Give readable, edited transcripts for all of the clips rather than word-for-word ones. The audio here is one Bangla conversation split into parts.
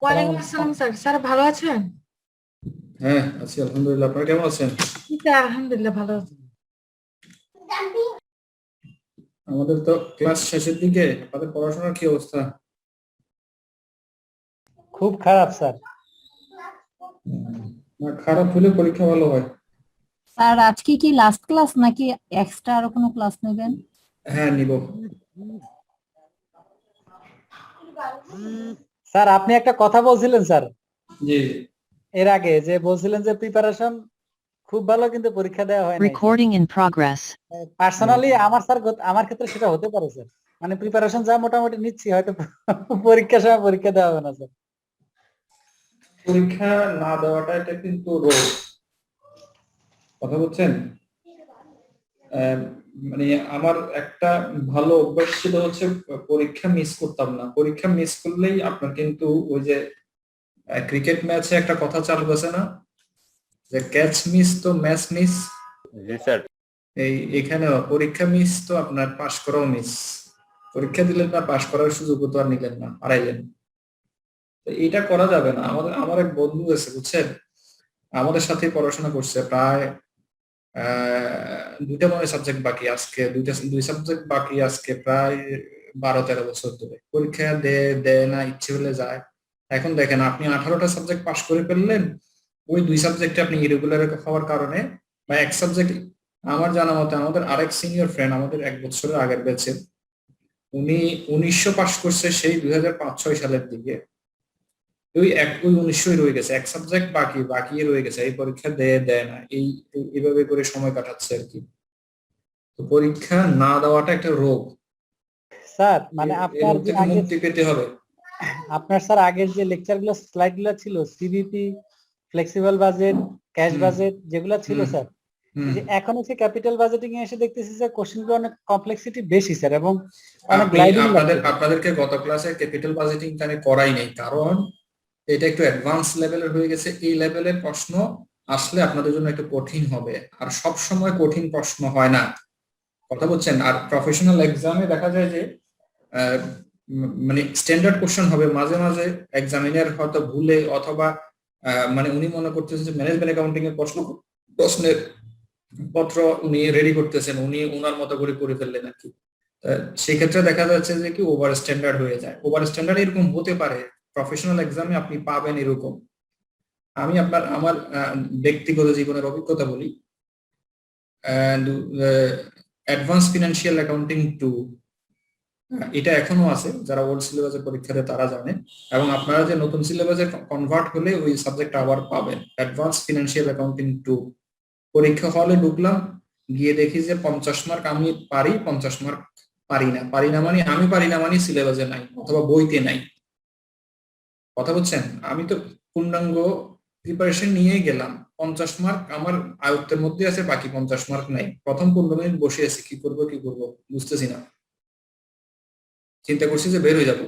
সালাম ওয়ালাইকুম আলাইকুম। আসসালাম স্যার। স্যার ভালো আছেন? হ্যাঁ, আছি আলহামদুলিল্লাহ। আপনারা কেমন আছেন? জি স্যার, আলহামদুলিল্লাহ ভালো আছি। আমাদের তো ক্লাস শেষের দিকে। আপনাদের পড়াশোনার কি অবস্থা? খুব খারাপ স্যার। না, খারাপ হলে পরীক্ষা ভালো হয়। স্যার আজকে কি লাস্ট ক্লাস নাকি এক্সট্রা আরো কোনো ক্লাস নেবেন? হ্যাঁ, নিব। স্যার আপনি একটা কথা বলছিলেন স্যার জি। এর আগে, যে বলছিলেন যে প্রিপারেশন খুব ভালো কিন্তু পরীক্ষা দেওয়া হয় নাই। Recording in progress. পার্সোনালি আমার স্যার আমার ক্ষেত্রে সেটা হতে পারে স্যার। মানে প্রিপারেশন যা মোটামুটি নিচ্ছি, হয়তো পরীক্ষার সময় পরীক্ষা দেওয়া হবে না স্যার। পরীক্ষা না দেওয়াটা এটা কিন্তু রোগ। কথা বলছেন? আহ, মানে আমার একটা ভালো অভ্যাস ছিল হচ্ছে পরীক্ষা মিস করতাম না। পরীক্ষা মিস করলেই আপনার কিন্তু ওই যে ক্রিকেট ম্যাচে একটা কথা চালু আছে না, যে ক্যাচ মিস তো ম্যাচ মিস। জি স্যার। এখানেও পরীক্ষা মিস তো আপনার পাশ করাও মিস। পরীক্ষা দিলেন না, পাশ করার সুযোগ তো আর নিলেন না, হারাইলেন। তো এটা করা যাবে না। আমার এক বন্ধু আছে বুঝছেন, আমাদের সাথে পড়াশোনা করছে প্রায় দুইটা মনে সাবজেক্ট বাকি আজকে, দুই সাবজেক্ট বাকি আজকে প্রায় 12-13 বছর ধরে পরীক্ষা দেয় না, ইচ্ছে হলে যায়। এখন দেখেন, আপনি 18টা সাবজেক্ট পাশ করে ফেললেন, ওই দুই সাবজেক্টে আপনি ইরেগুলার হওয়ার কারণে, বা এক সাবজেক্ট। আমার জানা মতে আমাদের আরেক সিনিয়র ফ্রেন্ড, আমাদের 1 বছরের আগের ব্যাচের, উনি 1900 পাশ করছে সেই 2005-6 সালের দিকে। ওই 1900 রয়ে গেছে, এক সাবজেক্ট বাকি রয়ে গেছে, এই পরীক্ষা দেয় না, এইভাবে করে সময় কাটাচ্ছে আর কি। তো পরীক্ষা না দেওয়াটা একটা রোগ। স্যার মানে এই রোগ থেকে মুক্তি পেতে হবে। আপনার স্যার আগের যে লেকচার গুলো, স্লাইড গুলো ছিল, CBP, flexible budget, cash budget যেগুলো ছিল স্যার, যে এখন হচ্ছে ক্যাপিটাল বাজেটিং এ এসে দেখতেছি যে কোশ্চেন গুলো অনেক কমপ্লেক্সিটি বেশি স্যার, এবং অনেক গ্লাইডিং আপনাদেরকে গত ক্লাসে ক্যাপিটাল বাজেটিং আমি করাই নাই, কারণ এটা একটু অ্যাডভান্স লেভেলের হয়ে গেছে। এই লেভেলের প্রশ্ন আসলে আপনাদের জন্য একটু কঠিন হবে, আর সব সময় কঠিন প্রশ্ন হয় না। কথা বলছেন? আর প্রফেশনাল এক্সামে দেখা যায় যে মানে স্ট্যান্ডার্ড কোশ্চেন হবে, মাঝে মাঝে এক্সামিনার হয়তো ভুলে, অথবা মানে উনি মনে করতেছেন যে ম্যানেজমেন্ট অ্যাকাউন্টিং এর প্রশ্নের পত্র উনি রেডি করতেছেন, উনি ওনার মতো করে ফেললেন আর কি। সেই ক্ষেত্রে দেখা যাচ্ছে যে কি ওভার স্ট্যান্ডার্ড হয়ে যায়। ওভার স্ট্যান্ডার্ড এরকম হতে পারে, প্রফেশনাল এক্সামে আপনি পাবেন এরকম। আমি আমার ব্যক্তিগত জীবনের অভিজ্ঞতা বলি। অ্যাডভান্স ফিনান্সিয়াল অ্যাকাউন্টিং 2, এটা এখনো আছে, যারা ওল্ড সিলেবাসের পরীক্ষা দেয় তারা জানে। এবং আপনারা যে নতুন সিলেবাসে কনভার্ট হলে ওই সাবজেক্ট আবার পাবেন, অ্যাডভান্স ফিনান্সিয়াল অ্যাকাউন্টিং 2। পরীক্ষা হলে ঢুকলাম, গিয়ে দেখি যে 50 মার্ক আমি পারি, 50 মার্ক পারি না মানে আমি পারি না মানে সিলেবাসে নাই অথবা বইতে নাই। কথা বলছেন? আমি তো পূর্ণাঙ্গ প্রিপারেশন নিয়ে গেলাম, 50 মার্ক আমার আয়ত্তের মধ্যে আছে, বাকি 50 মার্ক নাই। প্রথম 15 মিনিট বসে আছি, কি করব বুঝতেছি না। চিন্তা করছি যে বের হয়ে যাব।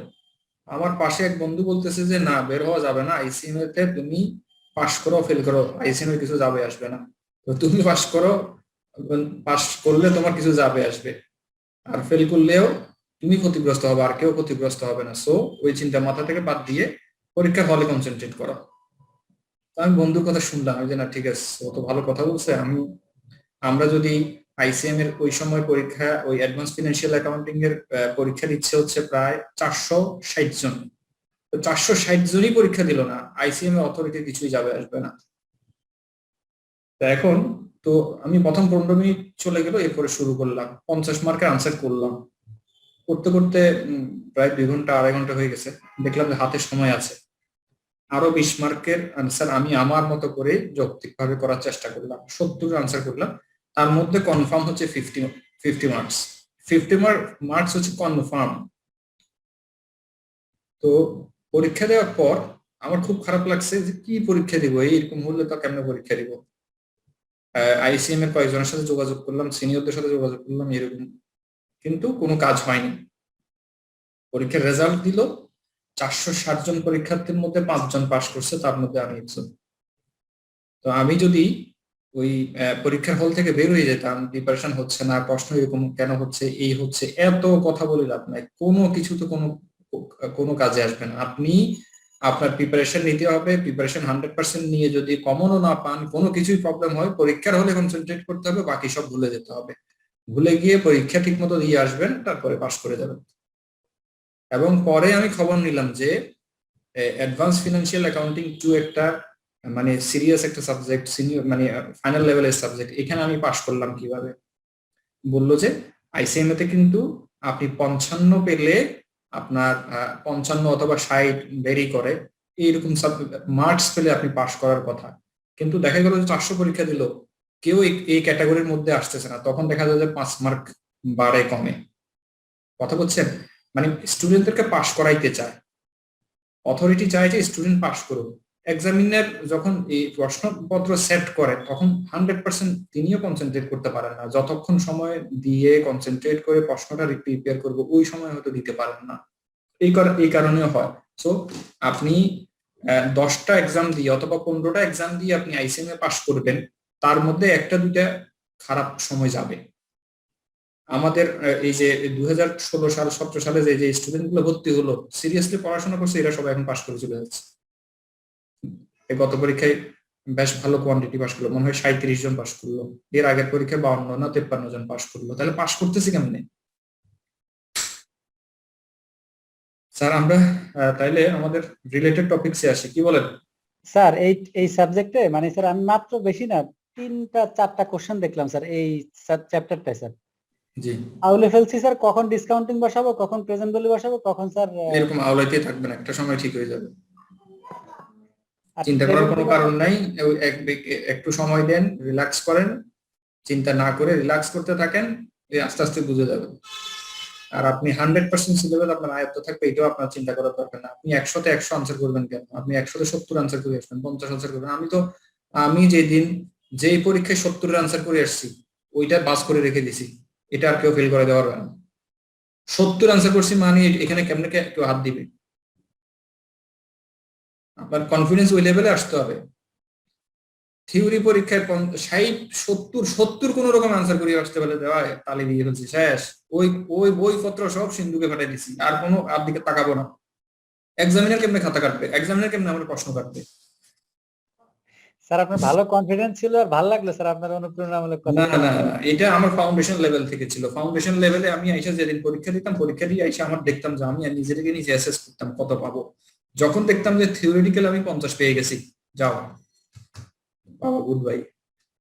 আমার পাশে এক বন্ধু বলতেছে যে না, বের হওয়া যাবে না, আইসিএম এতে তুমি পাস করো ফেল করো, আইসিএম এর কিছু যাবে আসবে না। তো তুমি পাস করো, পাস করলে তোমার কিছু যাবে আসবে, আর ফেল করলেও তুমি ক্ষতিগ্রস্ত হবে, আর কেউ ক্ষতিগ্রস্ত হবে না। সো ওই চিন্তা মাথা থেকে বাদ দিয়ে পরীক্ষার হলে কনসেন্ট্রেট করো। তো আমি বন্ধুর কথা শুনলাম, যে না ঠিক আছে, ও তো ভালো কথা বলছে। আমরা যদি আইসিএম এর ওই সময় পরীক্ষা, ওই অ্যাডভান্স ফিনান্সিয়াল অ্যাকাউন্টিং এর পরীক্ষা দিচ্ছে হচ্ছে প্রায় 460 জন। তো 460 জনই পরীক্ষা দিল না, আইসিএম এর অথরিটি কিছুই যাবে আসবে না। তো এখন তো আমি প্রথম 15 মিনিট চলে গেল, এরপরে শুরু করলাম 50 মার্কের আনসার করলাম। করতে করতে প্রায় 2 ঘন্টা 2.5 ঘন্টা হয়ে গেছে। দেখলাম যে হাতে সময় আছে, আরো 20 মার্কের আনসার আমি আমার মতো করে যৌক্তিক ভাবে করার চেষ্টা করলাম, 70 আনসার করলাম। তার মধ্যে কনফার্ম হচ্ছে 50 মার্কস। 50 মার্কস হচ্ছে কনফার্ম। তো পরীক্ষা দেওয়ার পর আমার খুব খারাপ লাগছে যে কি পরীক্ষা দিব, এইরকম হলে তো কেমনে পরীক্ষা দিব। আইসিএম এর কয়েকজনের সাথে যোগাযোগ করলাম, সিনিয়রদের সাথে যোগাযোগ করলাম, এরকম কিন্তু কোনো কাজ হয়নি। পরীক্ষার রেজাল্ট দিল, 460 জন পরীক্ষার্থীর মধ্যে 5 জন পাশ করছে, তার মধ্যে আমি একজন। তো আমি যদি ওই পরীক্ষার হল থেকে বের হয়ে যেতাম, প্রিপারেশন হচ্ছে না, প্রশ্ন এরকম কেন হচ্ছে, এই হচ্ছে, এত কথা বলে লাভ নাই, কোনো কিছু তো কোনো কাজে আসবে না। আপনি আপনার প্রিপারেশন নিতে হবে, প্রিপারেশন 100% নিয়ে যদি কমনও না পান, কোনো কিছুই প্রবলেম হয়, পরীক্ষার হলে কনসেন্ট্রেট করতে হবে, বাকি সব ভুলে যেতে হবে। ভুলে গিয়ে পরীক্ষা ঠিক মতো দিয়ে আসবেন, তারপরে পাশ করে যাবেন। এবং পরে আমি খবর নিলাম যে অ্যাডভান্স ফিনান্সিয়াল অ্যাকাউন্টিং 2 একটা মানে সিরিয়াস একটা সাবজেক্ট, সিনিয়র মানে ফাইনাল লেভেলের সাবজেক্ট, এখানে আমি পাশ করলাম কিভাবে? বললো যে আইসিএমএ তে কিন্তু আপনি 55 পেলে আপনার 55 অথবা 60 ভেরি করে, এইরকম মার্কস পেলে আপনি পাশ করার কথা। কিন্তু দেখা গেল যে 400 পরীক্ষা দিল, কেউ এই ক্যাটাগরির মধ্যে আসতেছে না, তখন দেখা যায় যে 5 মার্ক বাড়ে কমে। কথা বলছেন? মানে স্টুডেন্টদেরকে পাশ করাইতে চায়, অথরিটি চায় যে স্টুডেন্ট পাশ করুক। এক্সামিনার যখন এই প্রশ্নপত্র সেট করে তখন 100% তিনিও কনসেন্ট্রেট করতে পারেন না, যতক্ষণ সময় দিয়ে কনসেন্ট্রেট করে প্রশ্নটা প্রিপেয়ার করবো ওই সময় হয়তো দিতে পারেন না। এই কারণেও হয়। সো আপনি 10টা এক্সাম দিয়ে অথবা 15টা এক্সাম দিয়ে আপনি আইসিএমএ পাশ করবেন, তার মধ্যে একটা দুইটা খারাপ সময় যাবে। আমাদের এই যে 2016 সাল 17 সালে যে স্টুডেন্ট গুলো ভর্তি হলো, সিরিয়াসলি পড়াশোনা করছে, এরা সবাই এখন পাশ করে চলে যাচ্ছে। এই গত পরীক্ষায় বেশ ভালো কোয়ান্টিটি পাশ করলো, মনে হয় 37 জন পাশ করলো। এর আগের পরীক্ষায় 52 না 53 জন পাশ করলো। তাহলে পাশ করতেছি কেমনে? স্যার আমরা তাইলে আমাদের রিলেটেড টপিকসে আসি, কি বলেন? স্যার এই সাবজেক্টে মানে স্যার আমি মাত্র বেশি না 3টা 4টা কোশ্চেন দেখলাম স্যার এই চ্যাপ্টারটায় স্যার। জি, আউলে ফেলছি স্যার, কখন ডিসকাউন্টিং বসাবো, কখন প্রেজেন্ট ভ্যালু বসাবো, কখন স্যার এরকম আওলাইতে থাকবেন, একটা সময় ঠিক হয়ে যাবে। চিন্তা করার প্রেজেন্ট কোনো ভ্যালু। কারণ নাই। একটু সময় দেন, রিল্যাক্স করেন, চিন্তা না করে রিল্যাক্স করতে থাকেন, আস্তে আস্তে বুঝে যাবেন। আর আপনি 100% সিলেবাস আপনার আয়ত্ত থাকবে, এটাও আপনার চিন্তা করার দরকার না। আপনি 100তে 100 আনসার করবেন কেন? আপনি 100তে 70 আনসার করে আসবেন, 50 আনসার করবেন। আমি যেই পরীক্ষায় 70 আনসার করে আসছি, ওইটা বাস করে রেখে দিছি, এটা আর কেউ ফেল করে দেওয়ার না। 70 আনসার করছি মানে এখানে কেমনে কেউ হাত দিবে? আপনার কনফিডেন্স ওই লেভেলে আসতে হবে। থিওরি পরীক্ষায় 60 70 কোন রকম আনসার করে আসতে পারলে দেওয়া তালি দিয়ে ফেলছি, শেষ। ওই বইপত্র সব সিন্ধুকে ফাটাই দিছি, আর কোনো আর দিকে তাকাবো না। এক্সামিনার কেমনে খাতা কাটবে? এক্সামিনার কেমনে আমার প্রশ্ন কাটবে? স্যার আপনার ভালো কনফিডেন্স ছিল, আর ভালো লাগলো স্যার আপনার অনুপ্রেরণামূলক কথা। না না না, এটা আমার ফাউন্ডেশন লেভেল থেকে ছিল। ফাউন্ডেশন লেভেলে আমি আইসা যেদিন পরীক্ষা দিতাম, পরীক্ষা দিয়ে আইসা আমার দেখতাম যে আমি নিজেকে নিজে অ্যাসেস করতাম কত পাবো। যখন দেখতাম যে থিওরিটিক্যাল আমি 50 পেয়ে গেছি, যাও বাবা গুড বাই।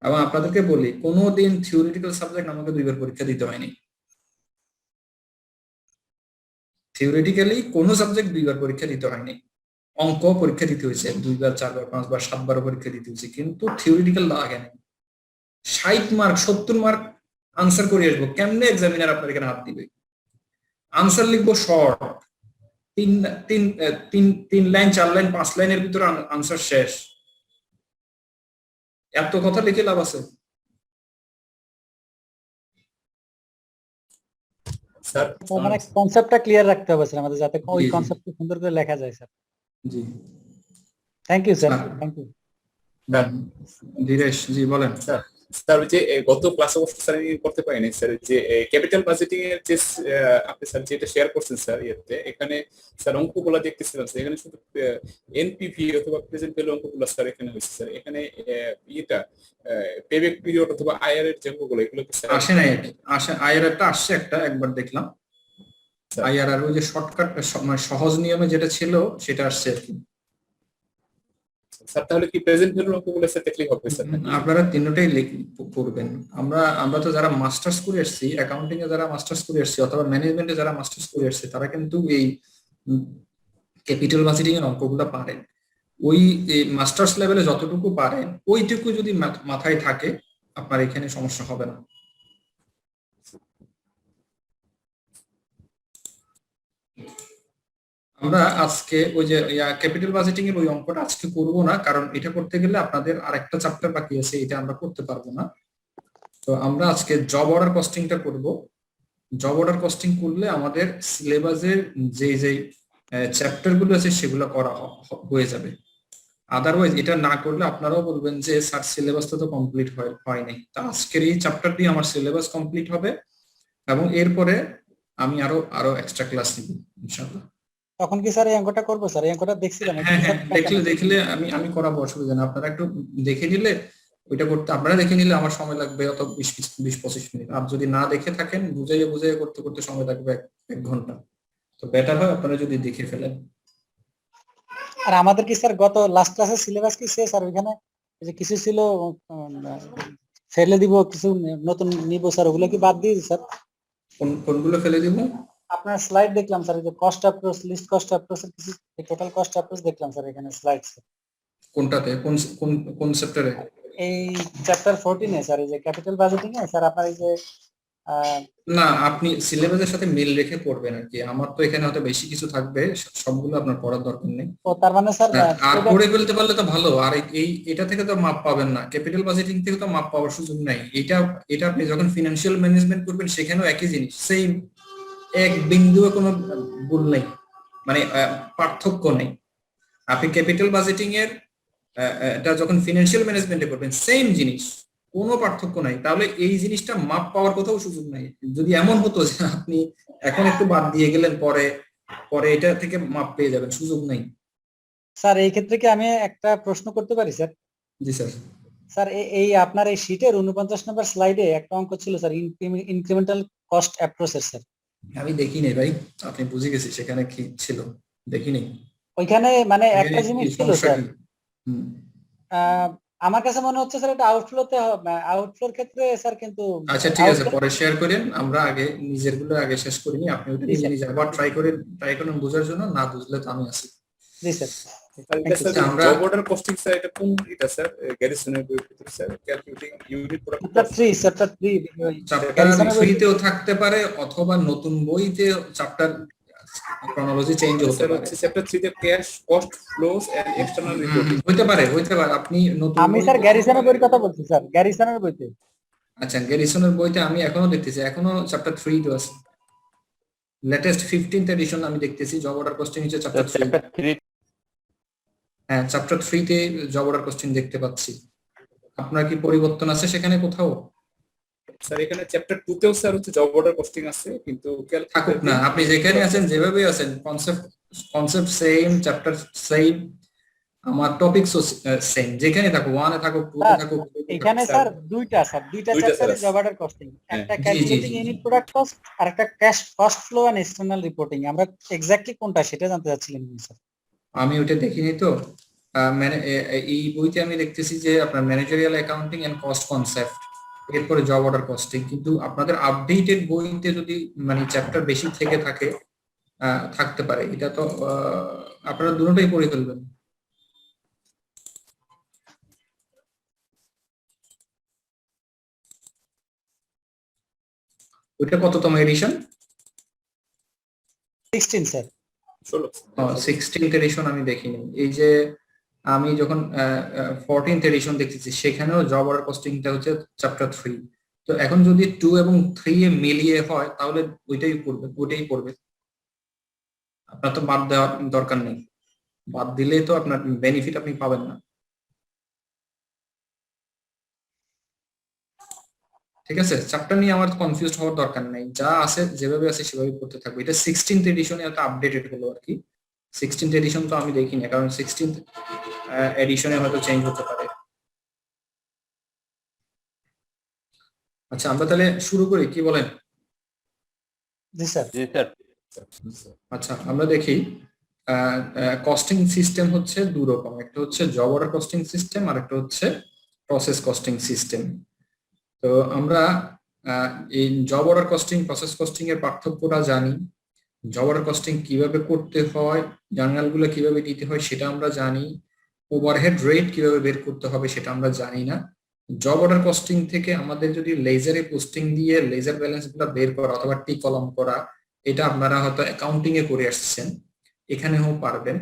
এবং আপনাদেরকে বলি, কোনোদিন থিওরিটিক্যাল সাবজেক্ট আমাকে 2বার পরীক্ষা দিতে হয়নি। থিওরিটিক্যালি কোনো সাবজেক্ট 2বার পরীক্ষা দিতে হয়নি। অঙ্ক পরীক্ষা দিতে হয়েছে 2বার 4বার 5বার 7বার পরীক্ষা দিতে হয়েছে, কিন্তু থিওরিটিক্যাল লাগে না। 60 মার্ক 70 মার্ক আনসার করে আসবো, কেমনে এক্সামিনার আপনার এখানে হাত দিবে? আনসার লিখবো শর্ট, তিন তিন তিন 3 লাইন 4 লাইন 5 লাইনের ভিতরে আনসার শেষ। এত কথা লিখে লাভ আছে? স্যার মানে কনসেপ্টটা ক্লিয়ার রাখতে হবে স্যার আমাদের, যাতে ওই জি, জি। কনসেপ্টটা সুন্দর করে লেখা যায় স্যার। জি thank you sir, sir. Thank you. Dhiresh ji বলেন। স্যার স্যার ওই যে গত ক্লাসে অবশ্য স্যার আমি করতে পারিনি স্যার, ওই যে ক্যাপিটাল বাজেটিং এর যে আপনি স্যার যেটা শেয়ার করছেন স্যার ইয়েতে, এখানে স্যার অঙ্কগুলো দেখতেছিলাম স্যার, এখানে শুধু এনপিভি অথবা প্রেজেন্ট ভ্যালু অঙ্কগুলো স্যার এখানে হয়েছে স্যার। এখানে ইয়েটা পেব্যাক পিরিয়ড অথবা আইআর এর যে অঙ্কগুলো এগুলো কি স্যার আসে নাই আর কি, আসে আইআরআরটা আসছে একটা, একবার দেখলাম আইআরআর ওই যে শর্টকাট মানে সহজ নিয়মে যেটা ছিল সেটা আসছে আর কি। স্যার তাহলে কি প্রেজেন্ট ভ্যালু অঙ্কগুলো স্যার দেখলেই হবে স্যার? আপনারা তিনটাই করবেন। আমরা তো যারা মাস্টার্স করে এসেছি, অ্যাকাউন্টিং এ যারা মাস্টার্স করে এসেছি অথবা ম্যানেজমেন্টে যারা মাস্টার্স করে এসেছি, তারা কিন্তু এই ক্যাপিটাল বাজেটিং এর অঙ্কগুলো পারেন। ওই মাস্টার্স লেভেলে যতটুকু পারেন ওইটুকু যদি মাথায় থাকে, আপনার এখানে সমস্যা হবে না। আমরা আজকে ওই যে ক্যাপিটাল বাজেটিং এর ওই অঙ্কটা আজকে করব না, কারণ এটা করতে গেলে আপনাদের আরেকটা চ্যাপ্টার বাকি আছে, এটা আমরা করতে পারবো না। তো আমরা আজকে জব অর্ডার কস্টিংটা করব। জব অর্ডার কস্টিং করলে আমাদের সিলেবাসের যে চ্যাপ্টার গুলো আছে সেগুলো করা হয়ে যাবে। আদারওয়াইজ এটা না করলে আপনারাও বলবেন যে স্যার সিলেবাসটা তো কমপ্লিট হয়নি। তা আজকের এই চ্যাপ্টার দিয়ে আমার সিলেবাস কমপ্লিট হবে, এবং এরপরে আমি আরো এক্সট্রা ক্লাস নিব ইনশাআল্লাহ। তখন কি স্যার এই অঙ্কটা করবো স্যার? এই অঙ্কটা দেখছিলাম একটু হ্যাঁ হ্যাঁ, স্যার, দেখলে আমি করাবো, অসুবিধা না। আপনারা একটু দেখে নিলে ওইটা করতে, আপনারা দেখে নিলে আমার সময় লাগবে অত 20-25 মিনিট। আর যদি না দেখে থাকেন, বুঝাইয়ে করতে করতে সময় লাগবে 1 ঘন্টা। তো বেটার হয় আপনারা যদি দেখে ফেলেন। আর আমাদের কি স্যার গত লাস্ট ক্লাসের সিলেবাস কি শেষ? আর ওইখানে যে কিছু ছিল ফেলে দিব, কিছু নতুন নিব স্যার, ওগুলো কি বাদ দিয়ে স্যার? কোনগুলো ফেলে দিব? আপনার স্লাইড দেখলাম স্যার, যে cost approach, least cost approach এর কিছু, টোটাল কস্ট অ্যাপ্রোচ দেখলাম স্যার এখানে স্লাইড। কোনটাতে, কোন চ্যাপ্টারে? এই চ্যাপ্টার 14 এ স্যার, এই যে ক্যাপিটাল বাজেটিং এ স্যার, আপনার এই যে না, আপনি সিলেবাসের সাথে মিল রেখে পড়বেন আর কি। আমার তো এখানে হয়তো বেশি কিছু থাকবে, সবগুলো আপনার পড়ার দরকার নেই। ও তার মানে স্যার আর পড়ে ফেলতে পারলে তো ভালো। আর এটা থেকে তো মাপ পাবেন না, ক্যাপিটাল বাজেটিং থেকে তো মাপ পাওয়ার সুযোগ নাই। এটা আপনি যখন ফিনান্সিয়াল ম্যানেজমেন্ট করবেন সেখানেও একই জিনিস, সেম, এক বিন্দুও কোনো ভুল নেই, মানে পার্থক্য নেই। আপনি ক্যাপিটাল বাজেটিং এর এটা যখন ফিনান্সিয়াল ম্যানেজমেন্টে করবেন, সেম জিনিস, কোনো পার্থক্য নাই। তাহলে এই জিনিসটা মাপ পাওয়ার কোথাও সুযোগ নাই। যদি এমন হতো যে আপনি এখন একটু বাদ দিয়ে গেলেন, পরে এটা থেকে মাপ পেয়ে যাবেন, সুযোগ নাই। স্যার এই ক্ষেত্রে কি আমি একটা প্রশ্ন করতে পারি স্যার? জি স্যার। স্যার এই আপনার এই শীটের 49 নম্বর স্লাইডে একটা অঙ্ক ছিল স্যার, ইনক্রিমেন্টাল কস্ট অ্যাপ্রোচের স্যার। আমি দেখিনি ভাই, আপনি বুঝে গেছি সেখানে কি ছিল, দেখিনি। ওইখানে মানে একটা জিনিস ছিল স্যার, হুম। আমার কাছে মনে হচ্ছে স্যার এটা আউটফ্লোতে, আউটফ্লোর ক্ষেত্রে স্যার, কিন্তু আচ্ছা ঠিক আছে, পরে শেয়ার করেন। আমরা আগে নিজেরগুলো আগে শেষ করিনি। আপনি ওটা নিজে আবার ট্রাই করেন বোঝার জন্য। না বুঝলে তো আমি আছি। জি স্যার। আমরা জব অর্ডার কস্টিং স্যার, এটা কোন এটা স্যার? গ্যারিসনের বইয়ের ভিতরে sir, calculating unit product chapter 3 chapter 3তেও থাকতে পারে, অথবা নতুন বইতে চ্যাপ্টার ক্রোনোলজি চেঞ্জ হতে পারে। চ্যাপ্টার 3 তে cash cost flows and external reporting হতে পারে। আপনি নতুন, আমি স্যার গ্যারিসনের বইয়ের কথা বলছি স্যার, গ্যারিসনের বইতে। আচ্ছা, গ্যারিসনের বইতে আমি এখনো দেখতেছি, এখনো চ্যাপ্টার 3 তো আছে, লেটেস্ট 15th এডিশন আমি দেখতেছি। জব অর্ডার কস্টিং হচ্ছে চ্যাপ্টার 3। হ্যাঁ, চ্যাপ্টার 3 তে জব অর্ডার কস্টিং দেখতে পাচ্ছি। আপনার কি পরিবর্তন আছে সেখানে কোথাও? স্যার এখানে চ্যাপ্টার 2 তেও স্যার হচ্ছে জব অর্ডার কস্টিং আছে, কিন্তু থাকুক না, আপনি যেখানে আছেন, যেভাবে আছেন, কনসেপ্ট সেম, চ্যাপ্টার সেম, আমার টপিকসও সেম। যেখানে থাকুক, 1 এ থাকুক, 2 এ থাকুক। এখানে স্যার দুইটা চ্যাপ্টারে জব অর্ডার কস্টিং, একটা ক্যালকুলেটিং ইউনিট প্রোডাক্ট কস্ট আর একটা cash cost flow and external reporting. আমরা এক্স্যাক্টলি কোনটা সেটা জানতে চাচ্ছিলাম স্যার। আমি ওটা দেখিনি তো। এই বইতে আমি দেখতেছি যে আপনার managerial accounting and cost concept, এরপরে জব অর্ডার কস্টিং। কিন্তু আপনাদের আপডেটেড বইতে যদি মানে চ্যাপ্টার বেশি থেকে থাকতে পারে, এটা তো আপনারা দুটোটাই পড়ে ফেলবেন। ওইটা কততম এডিশন? 16 স্যার। 16th এডিশন আমি দেখিনি। এই যে আমি যখন 14th এডিশন দেখতেছি, সেখানেও জব অর্ডার কস্টিংটা হচ্ছে চ্যাপ্টার 3। তো এখন যদি 2 এবং 3 এ মিলিয়ে হয়, তাহলে ওইটাই পড়বে। আপনার তো বাদ দেওয়ার দরকার নেই, বাদ দিলে তো আপনার বেনিফিট আপনি পাবেন না। ঠিক আছে, চ্যাপ্টার নিয়ে আমার কনফিউজড হওয়ার দরকার নেই, যা আছে যেভাবে আছে সেভাবে পড়তে থাকবে। এটা 16th এডিশনে এত আপডেটেড হলো আর কি। 16th এডিশন তো আমি দেখিনি, কারণ 16th এডিশনে হয়তো চেঞ্জ হতে পারে। আচ্ছা, আমরা তাহলে শুরু করি, কি বলেন? জি স্যার। আচ্ছা, আমরা দেখি কস্টিং সিস্টেম হচ্ছে দু রকম, একটা হচ্ছে জব অর্ডার কস্টিং সিস্টেম, আর একটা হচ্ছে প্রসেস কস্টিং সিস্টেম। তো আমরা এই job order costing, process costing এর পার্থক্যটা জানি। জব অর্ডার কস্টিং কিভাবে করতে হয়, জার্নাল গুলো কিভাবে দিতে হয় সেটা আমরা জানি। ওভারহেড রেট কিভাবে বের করতে হবে সেটা আমরা জানি না। জব অর্ডার কস্টিং থেকে আমাদের যদি লেজারে পোস্টিং দিয়ে লেজার ব্যালেন্স গুলো বের করা অথবা টি কলাম করা, এটা আপনারা হয়তো অ্যাকাউন্টিং এ করে আসছেন, এখানেও পারবেন।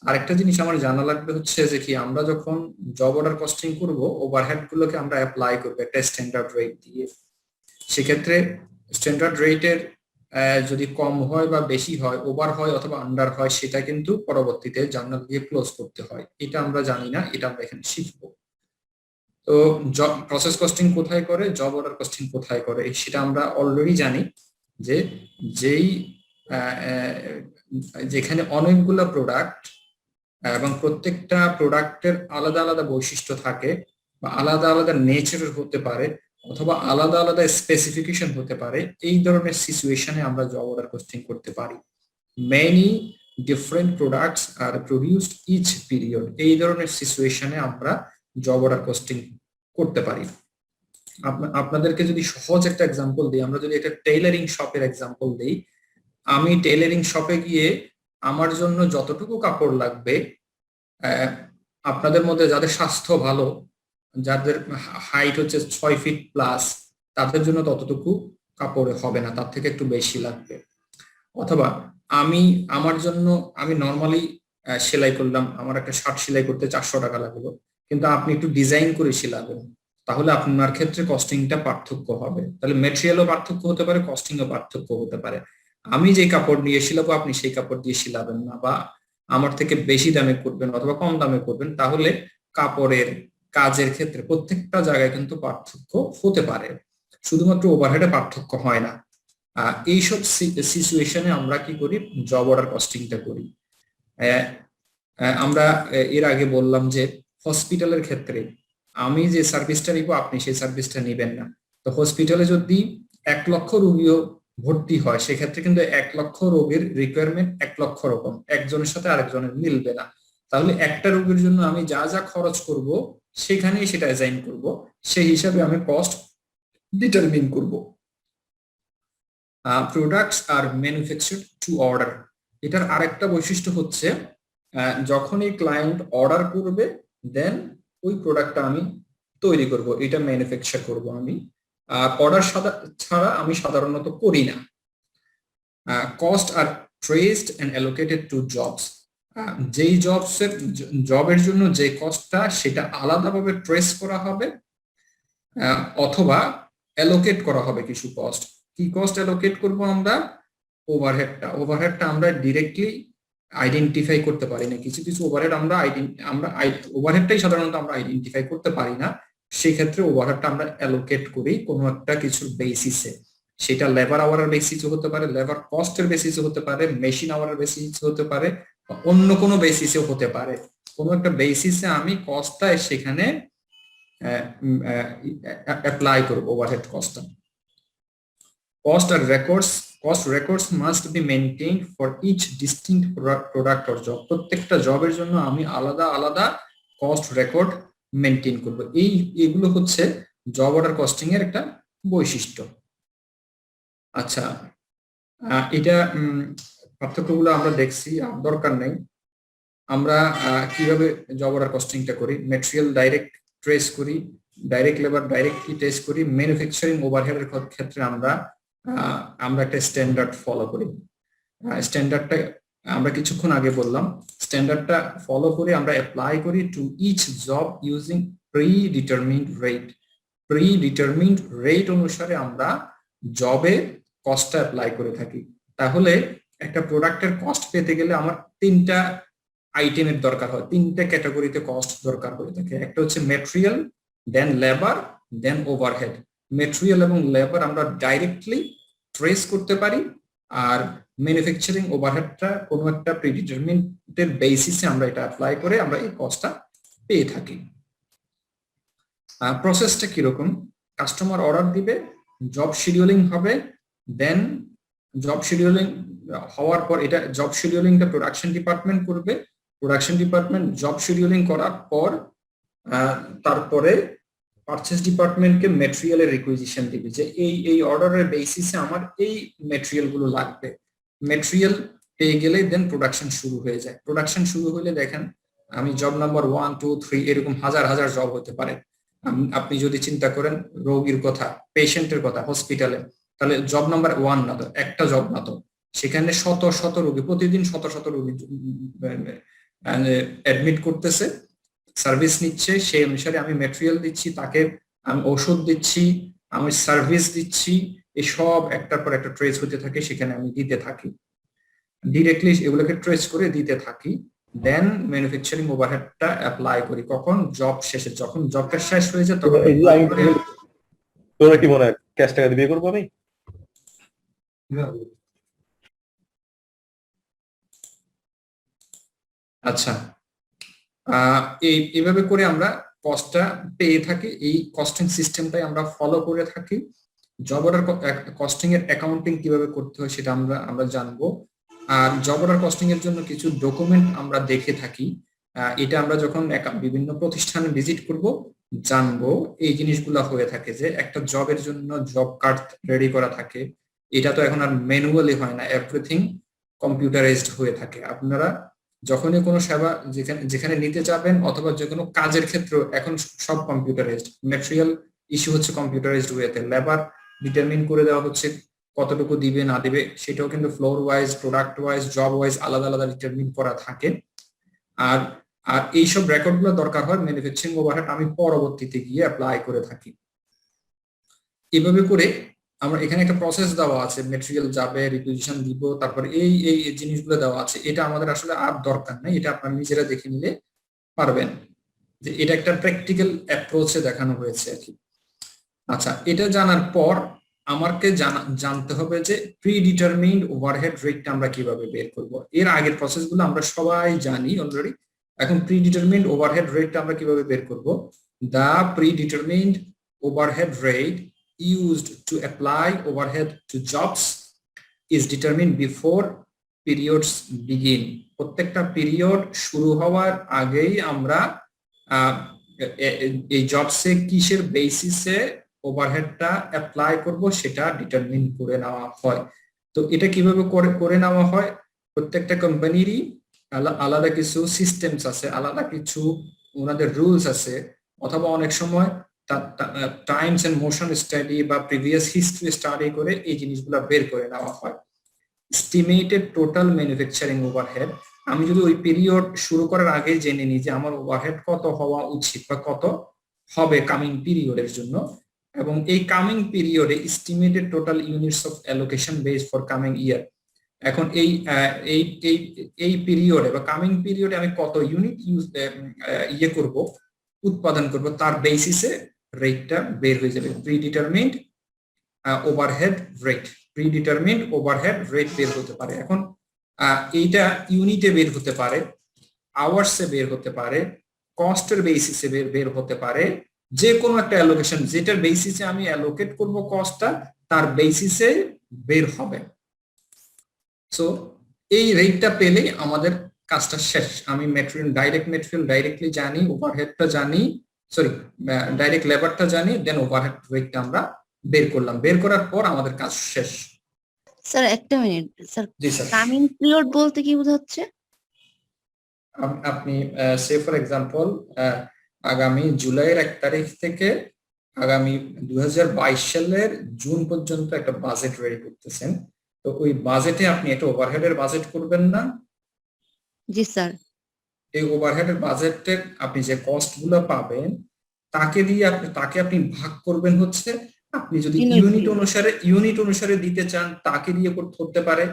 আরেকটা জিনিস আমার জানা লাগবে হচ্ছে যে কি, আমরা যখন জব অর্ডার কস্টিং করব, ওভারহেড গুলোকে আমরা অ্যাপ্লাই করবো একটা স্ট্যান্ডার্ড রেট দিয়ে। সেক্ষেত্রে স্ট্যান্ডার্ড রেটের যদি কম হয় বা বেশি হয়, ওভার হয় অথবা আন্ডার হয়, সেটা কিন্তু পরবর্তীতে জার্নাল দিয়ে ক্লোজ করতে হয়। এটা আমরা জানি না, এটা আমরা এখানে শিখবো। তো প্রসেস কস্টিং কোথায় করে, জব অর্ডার কস্টিং কোথায় করে, সেটা আমরা অলরেডি জানি যে যেই যেখানে অনেকগুলা প্রোডাক্ট এবং প্রত্যেকটা প্রোডাক্টের আলাদা আলাদা বৈশিষ্ট্য থাকে বা আলাদা আলাদা নেচারের হতে পারে অথবা আলাদা আলাদা স্পেসিফিকেশন হতে পারে, এই ধরনের সিচুয়েশনে আমরা জব অর্ডার কস্টিং করতে পারি। Many different products are produced each period, এই ধরনের সিচুয়েশনে আমরা জব অর্ডার কস্টিং করতে পারি। আপনাদেরকে যদি সহজ একটা এক্সাম্পল দিই, আমরা যদি একটা টেইলারিং শপের এক্সাম্পল দিই, আমি টেইলারিং শপে গিয়ে আমার জন্য যতটুকু কাপড় লাগবে, আপনাদের মধ্যে যাদের স্বাস্থ্য ভালো, যাদের হাইট হচ্ছে 6 ফিট প্লাস, তাদের জন্য ততটুকু কাপড় হবে না, তার থেকে একটু বেশি লাগবে। অথবা আমার জন্য আমি নর্মালি সেলাই করলাম, আমার একটা শার্ট সেলাই করতে 400 টাকা লাগলো, কিন্তু আপনি একটু ডিজাইন করে সেলাবেন, তাহলে আপনার ক্ষেত্রে কস্টিংটা পার্থক্য হবে। তাহলে মেটেরিয়ালও পার্থক্য হতে পারে, কস্টিংও পার্থক্য হতে পারে। আমি যে কাপড় নিয়ে সেলাবো আপনি সেই কাপড় দিয়ে সেলাবেন না, বা আমার থেকে বেশি দামে করবেন অথবা কম দামে করবেন, তাহলে কাপড়ের কাজের ক্ষেত্রে প্রত্যেকটা জায়গায় কিন্তু পার্থক্য হতে পারে, শুধুমাত্র ওভারহেডে পার্থক্য হয় না। এইসব সিচুয়েশনে আমরা কি করি, জব অর্ডার কস্টিংটা করি। আমরা এর আগে বললাম যে হসপিটালের ক্ষেত্রে আমি যে সার্ভিসটা নিব আপনি সেই সার্ভিসটা নিবেন না। তো হসপিটালে যদি 1 লক্ষ রোগীও ভর্তি হয়, সেক্ষেত্রে কিন্তু 1 লক্ষ রোগীর রিকোয়ারমেন্ট 1 লক্ষ রকম, একজনের সাথে আরেকজনের মিলবে না। তাহলে একটা রোগীর জন্য আমি যা যা খরচ করব সেখানেই সেটা অ্যাসাইন করব, সেই হিসাবে আমি কস্ট ডিটারমিন করব। প্রোডাক্টস আর ম্যানুফ্যাকচারড টু অর্ডার, এটার আরেকটা বৈশিষ্ট্য হচ্ছে যখনই ক্লায়েন্ট অর্ডার করবে দেন ওই প্রোডাক্টটা আমি তৈরি করব, এটা ম্যানুফ্যাকচার করব আমি। অর্ডার ছাড়া আমি সাধারণত করি না। Cost are traced and allocated to jobs, যেই জবের জন্য যে কস্টটা সেটা আলাদাভাবে ট্রেস করা হবে অথবা অ্যালোকেট করা হবে কিছু কস্ট। কি কস্ট অ্যালোকেট করব আমরা? ওভারহেডটা আমরা ডিরেক্টলি আইডেন্টিফাই করতে পারি না, কিছু কিছু ওভারহেড আমরা ওভারহেডটাই সাধারণত আমরা আইডেন্টিফাই করতে পারি না, সেই ক্ষেত্রে ওভারহেডটা আমরা অ্যালোকেট করি কোনো একটা কিছুর বেসিসে। সেটা লেবার আওয়ারের বেসিসে হতে পারে, লেবার কস্টের বেসিসে হতে পারে, মেশিন আওয়ারের বেসিসে হতে পারে, অন্য কোনো বেসিসে হতে পারে। কোনো একটা বেসিসে আমি কস্টটা সেখানে অ্যাপ্লাই করব overhead কস্টটা। Cost records must be maintained for each distinct product or job. প্রত্যেকটা জবের জন্য আমি আলাদা আলাদা কস্ট রেকর্ড মেনটেন করব। এইগুলো হচ্ছে জব অর্ডার কস্টিং এর একটা বৈশিষ্ট্য। আচ্ছা, এটা পার্থক্যগুলো আমরা দেখছি, দরকার নেই। আমরা কিভাবে জব অর্ডার কস্টিংটা করি? মেটেরিয়াল ডাইরেক্ট ট্রেস করি, ডাইরেক্ট লেবার ডাইরেক্টলি ট্রেস করি, ম্যানুফ্যাকচারিং ওভারহেডের ক্ষেত্রে আমরা একটা স্ট্যান্ডার্ড ফলো করি। স্ট্যান্ডার্ডটা আমরা কিছুক্ষণ আগে বললাম, স্ট্যান্ডার্ডটা ফলো করে আমরা অ্যাপ্লাই করি to each job using predetermined rate অনুসারে আমরা জবে কস্টটা অ্যাপ্লাই করে থাকি। তাহলে একটা প্রোডাক্টের কস্ট পেতে গেলে আমার 3টা আইটেমের দরকার হয়, 3টা ক্যাটাগরিতে কস্ট দরকার হয়ে থাকে। একটা হচ্ছে মেটেরিয়াল, দেন লেবার, দেন ওভারহেড। মেটেরিয়াল এবং লেবার আমরা ডাইরেক্টলি ট্রেস করতে পারি, আর ম্যানুফ্যাকচারিং ওভারহেডটা কোনো একটা প্রিডিটারমিন্ডের বেসিসে আমরা এটা অ্যাপ্লাই করে আমরা এই কস্টটা পেয়ে থাকি। প্রসেসটা কিরকম? কাস্টমার অর্ডার দিবে, জব শিডিউলিং হবে, দেন জব শিডিউলিং হওয়ার পর এটা জব শিডিউলিংটা প্রোডাকশন ডিপার্টমেন্ট করবে, প্রোডাকশন ডিপার্টমেন্ট জব শিডিউলিং করার পর তারপরে পারচেজ ডিপার্টমেন্টকে মেটেরিয়ালের রিকুইজিশন দিবে যে এই অর্ডারের বেসিসে আমার এই মেটেরিয়াল গুলো লাগবে। মেটেরিয়াল পেয়ে গেলে দেন প্রোডাকশন শুরু হয়ে যায়। প্রোডাকশন শুরু হলে দেখেন আমি জব নাম্বার 1, 2, 3 এরকম হাজার হাজার জব হতে পারে। আপনি যদি চিন্তা করেন রোগীর কথা, পেশেন্টের কথা হসপিটালে, তাহলে জব নাম্বার 1 না তো, একটা জব না তো, সেখানে শত শত রোগী, প্রতিদিন শত শত রোগী অ্যাডমিট করতেছে, সার্ভিস নিচ্ছে, সেই অনুসারে আমি মেটেরিয়াল দিচ্ছি, তাকে আমি ওষুধ দিচ্ছি, আমি সার্ভিস দিচ্ছি, এসব একটার পর একটা ট্রেস হতে থাকে, সেখানে আমি দিতে থাকি, ডিরেক্টলি এগুলোকে ট্রেস করে দিতে থাকি। দেন ম্যানুফ্যাকচারিং ওভারহেডটা অ্যাপ্লাই করি কখন? জব শেষে, যখন জবটা শেষ হয়ে যায় তখন। তোরা কি মনে হয় ক্যাশ টাকা দিয়ে বিয়ে করবো আমি? আচ্ছা, এইভাবে করে আমরা কস্টটা পেয়ে থাকি। এই কস্টিং সিস্টেমটাই আমরা ফলো করে থাকি। জব অর্ডার কস্টিং এর অ্যাকাউন্টিং কিভাবে করতে হয় সেটা আমরা জানবো। আর জব অর্ডার কস্টিং এর জন্য কিছু ডকুমেন্ট আমরা দেখে থাকি। এটা আমরা যখন বিভিন্ন প্রতিষ্ঠানে ভিজিট করব জানবো এই জিনিসগুলো হয়ে থাকে, যে একটা জবের জন্য জব কার্ড রেডি করা থাকে। এটা তো এখন আর ম্যানুয়ালি হয় না, এভরিথিং কম্পিউটারাইজড হয়ে থাকে। আপনারা যখনই কোনো সেবা যেখানে নিতে যাবেন অথবা যে কোনো কাজের ক্ষেত্রে এখন সব কম্পিউটারাইজড। ম্যাটেরিয়াল ইস্যু হচ্ছে কম্পিউটারাইজড ওয়েতে, লেবার ডিটারমিন করে দেওয়া হচ্ছে কতটুকু দিবে না দিবে, সেটাও কিন্তু floor wise, product wise, job wise আলাদা আলাদা ডিটারমিন করা থাকে। আর আর এইসব রেকর্ডগুলো দরকার হয় ম্যানুফ্যাকচারিং ওভারহেড আমি পরবর্তীতে গিয়ে অ্যাপ্লাই করে থাকি। এভাবে করে আমরা এখানে একটা প্রসেস দেওয়া আছে, ম্যাটেরিয়াল যাবে, রিকুইজিশন দিব, তারপর এই এই জিনিসগুলো দেওয়া আছে। এটা আমাদের আসলে আর দরকার নাই, এটা আপনারা নিজেরা দেখে নিলে পারবেন যে এটা একটা প্র্যাকটিক্যাল অ্যাপ্রোচে দেখানো হয়েছে আর কি। আচ্ছা, এটা জানার পর আমাকে জানতে হবে যে প্রি ডিটারমিন্ড ওভারহেড রেটটা আমরা কিভাবে বের করব। এর আগের প্রসেসগুলো আমরা সবাই জানি অলরেডি। এখন প্রি ডিটারমিন্ড ওভারহেড রেটটা আমরা কিভাবে বের করব। The predetermined overhead rate used to apply overhead to jobs is determined before periods begin. প্রত্যেকটা পিরিয়ড শুরু হওয়ার আগেই আমরা এই জবসে কিসের বেসিসে ওভারহেডটা অ্যাপ্লাই করব সেটা ডিটারমিন করে নেওয়া হয়। তো এটা কিভাবে করে নেওয়া হয়, প্রত্যেকটা কোম্পানিরই আলাদা কিছু সিস্টেমস আছে, আলাদা কিছু ওনাদের রুলস আছে, অথবা অনেক সময় টাইমস এন্ড মোশন স্টাডি বা প্রিভিয়াস হিস্ট্রি স্টাডি করে এই জিনিসগুলো বের করে নেওয়া হয়। এস্টিমেটেড টোটাল ম্যানুফ্যাকচারিং ওভারহেড, আমি যদি ওই পিরিয়ড শুরু করার আগে জেনে নিই যে আমার ওভারহেড কত হওয়া উচিত বা কত হবে কামিং পিরিয়ডের জন্য, এবং এই কামিং পিরিয়ডে estimated total units of allocation base for coming ইয়ার। এখন এই পিরিয়ডে বা কামিং পিরিয়ডে আমি কত ইউনিট করব, উৎপাদন করব, তার বেসিসে রেটটা বের হয়ে যাবে। প্রিডিটারমিন্ড ওভারহেড রেট, প্রিডিটারমিন্ড ওভারহেড রেট বের হতে পারে। এখন এইটা ইউনিটে বের হতে পারে, আওয়ার্সে বের হতে পারে, কস্টের বেসিসে বের হতে পারে, যে কোনো একটা অ্যালোকেশন যেটার বেসিসে আমি অ্যালোকেট করব কস্টটা তার বেসিসে বের হবে। সো এই রেটটা পেলে আমাদের কাজটা শেষ। আমি ম্যাটেরিয়াল ডাইরেক্টলি জানি, ওভারহেডটা জানি, সরি ডাইরেক্ট লেবারটা জানি, দেন ওভারহেড রেটটা আমরা বের করলাম। বের করার পর আমাদের কাজ শেষ। স্যার একটা মিনিট স্যার, জি স্যার। কামিং পিরিয়ড বলতে কি বোঝাচ্ছে? আপনি সে ফর এক্সাম্পল আগামী জুলাইয়ের 1 তারিখ থেকে আগামী 2022 সালের জুন পর্যন্ত একটা বাজেট রেডি করতেছেন। তো ওই বাজেটে আপনি একটা ওভারহেডের বাজেট করবেন না? জি স্যার। এই ওভারহেডের বাজেটে আপনি যে কস্ট গুলো পাবেন তাকে আপনি ভাগ করবেন হচ্ছে, আপনি যদি ইউনিট অনুসারে দিতে চান তাকে দিয়ে করতে পারে,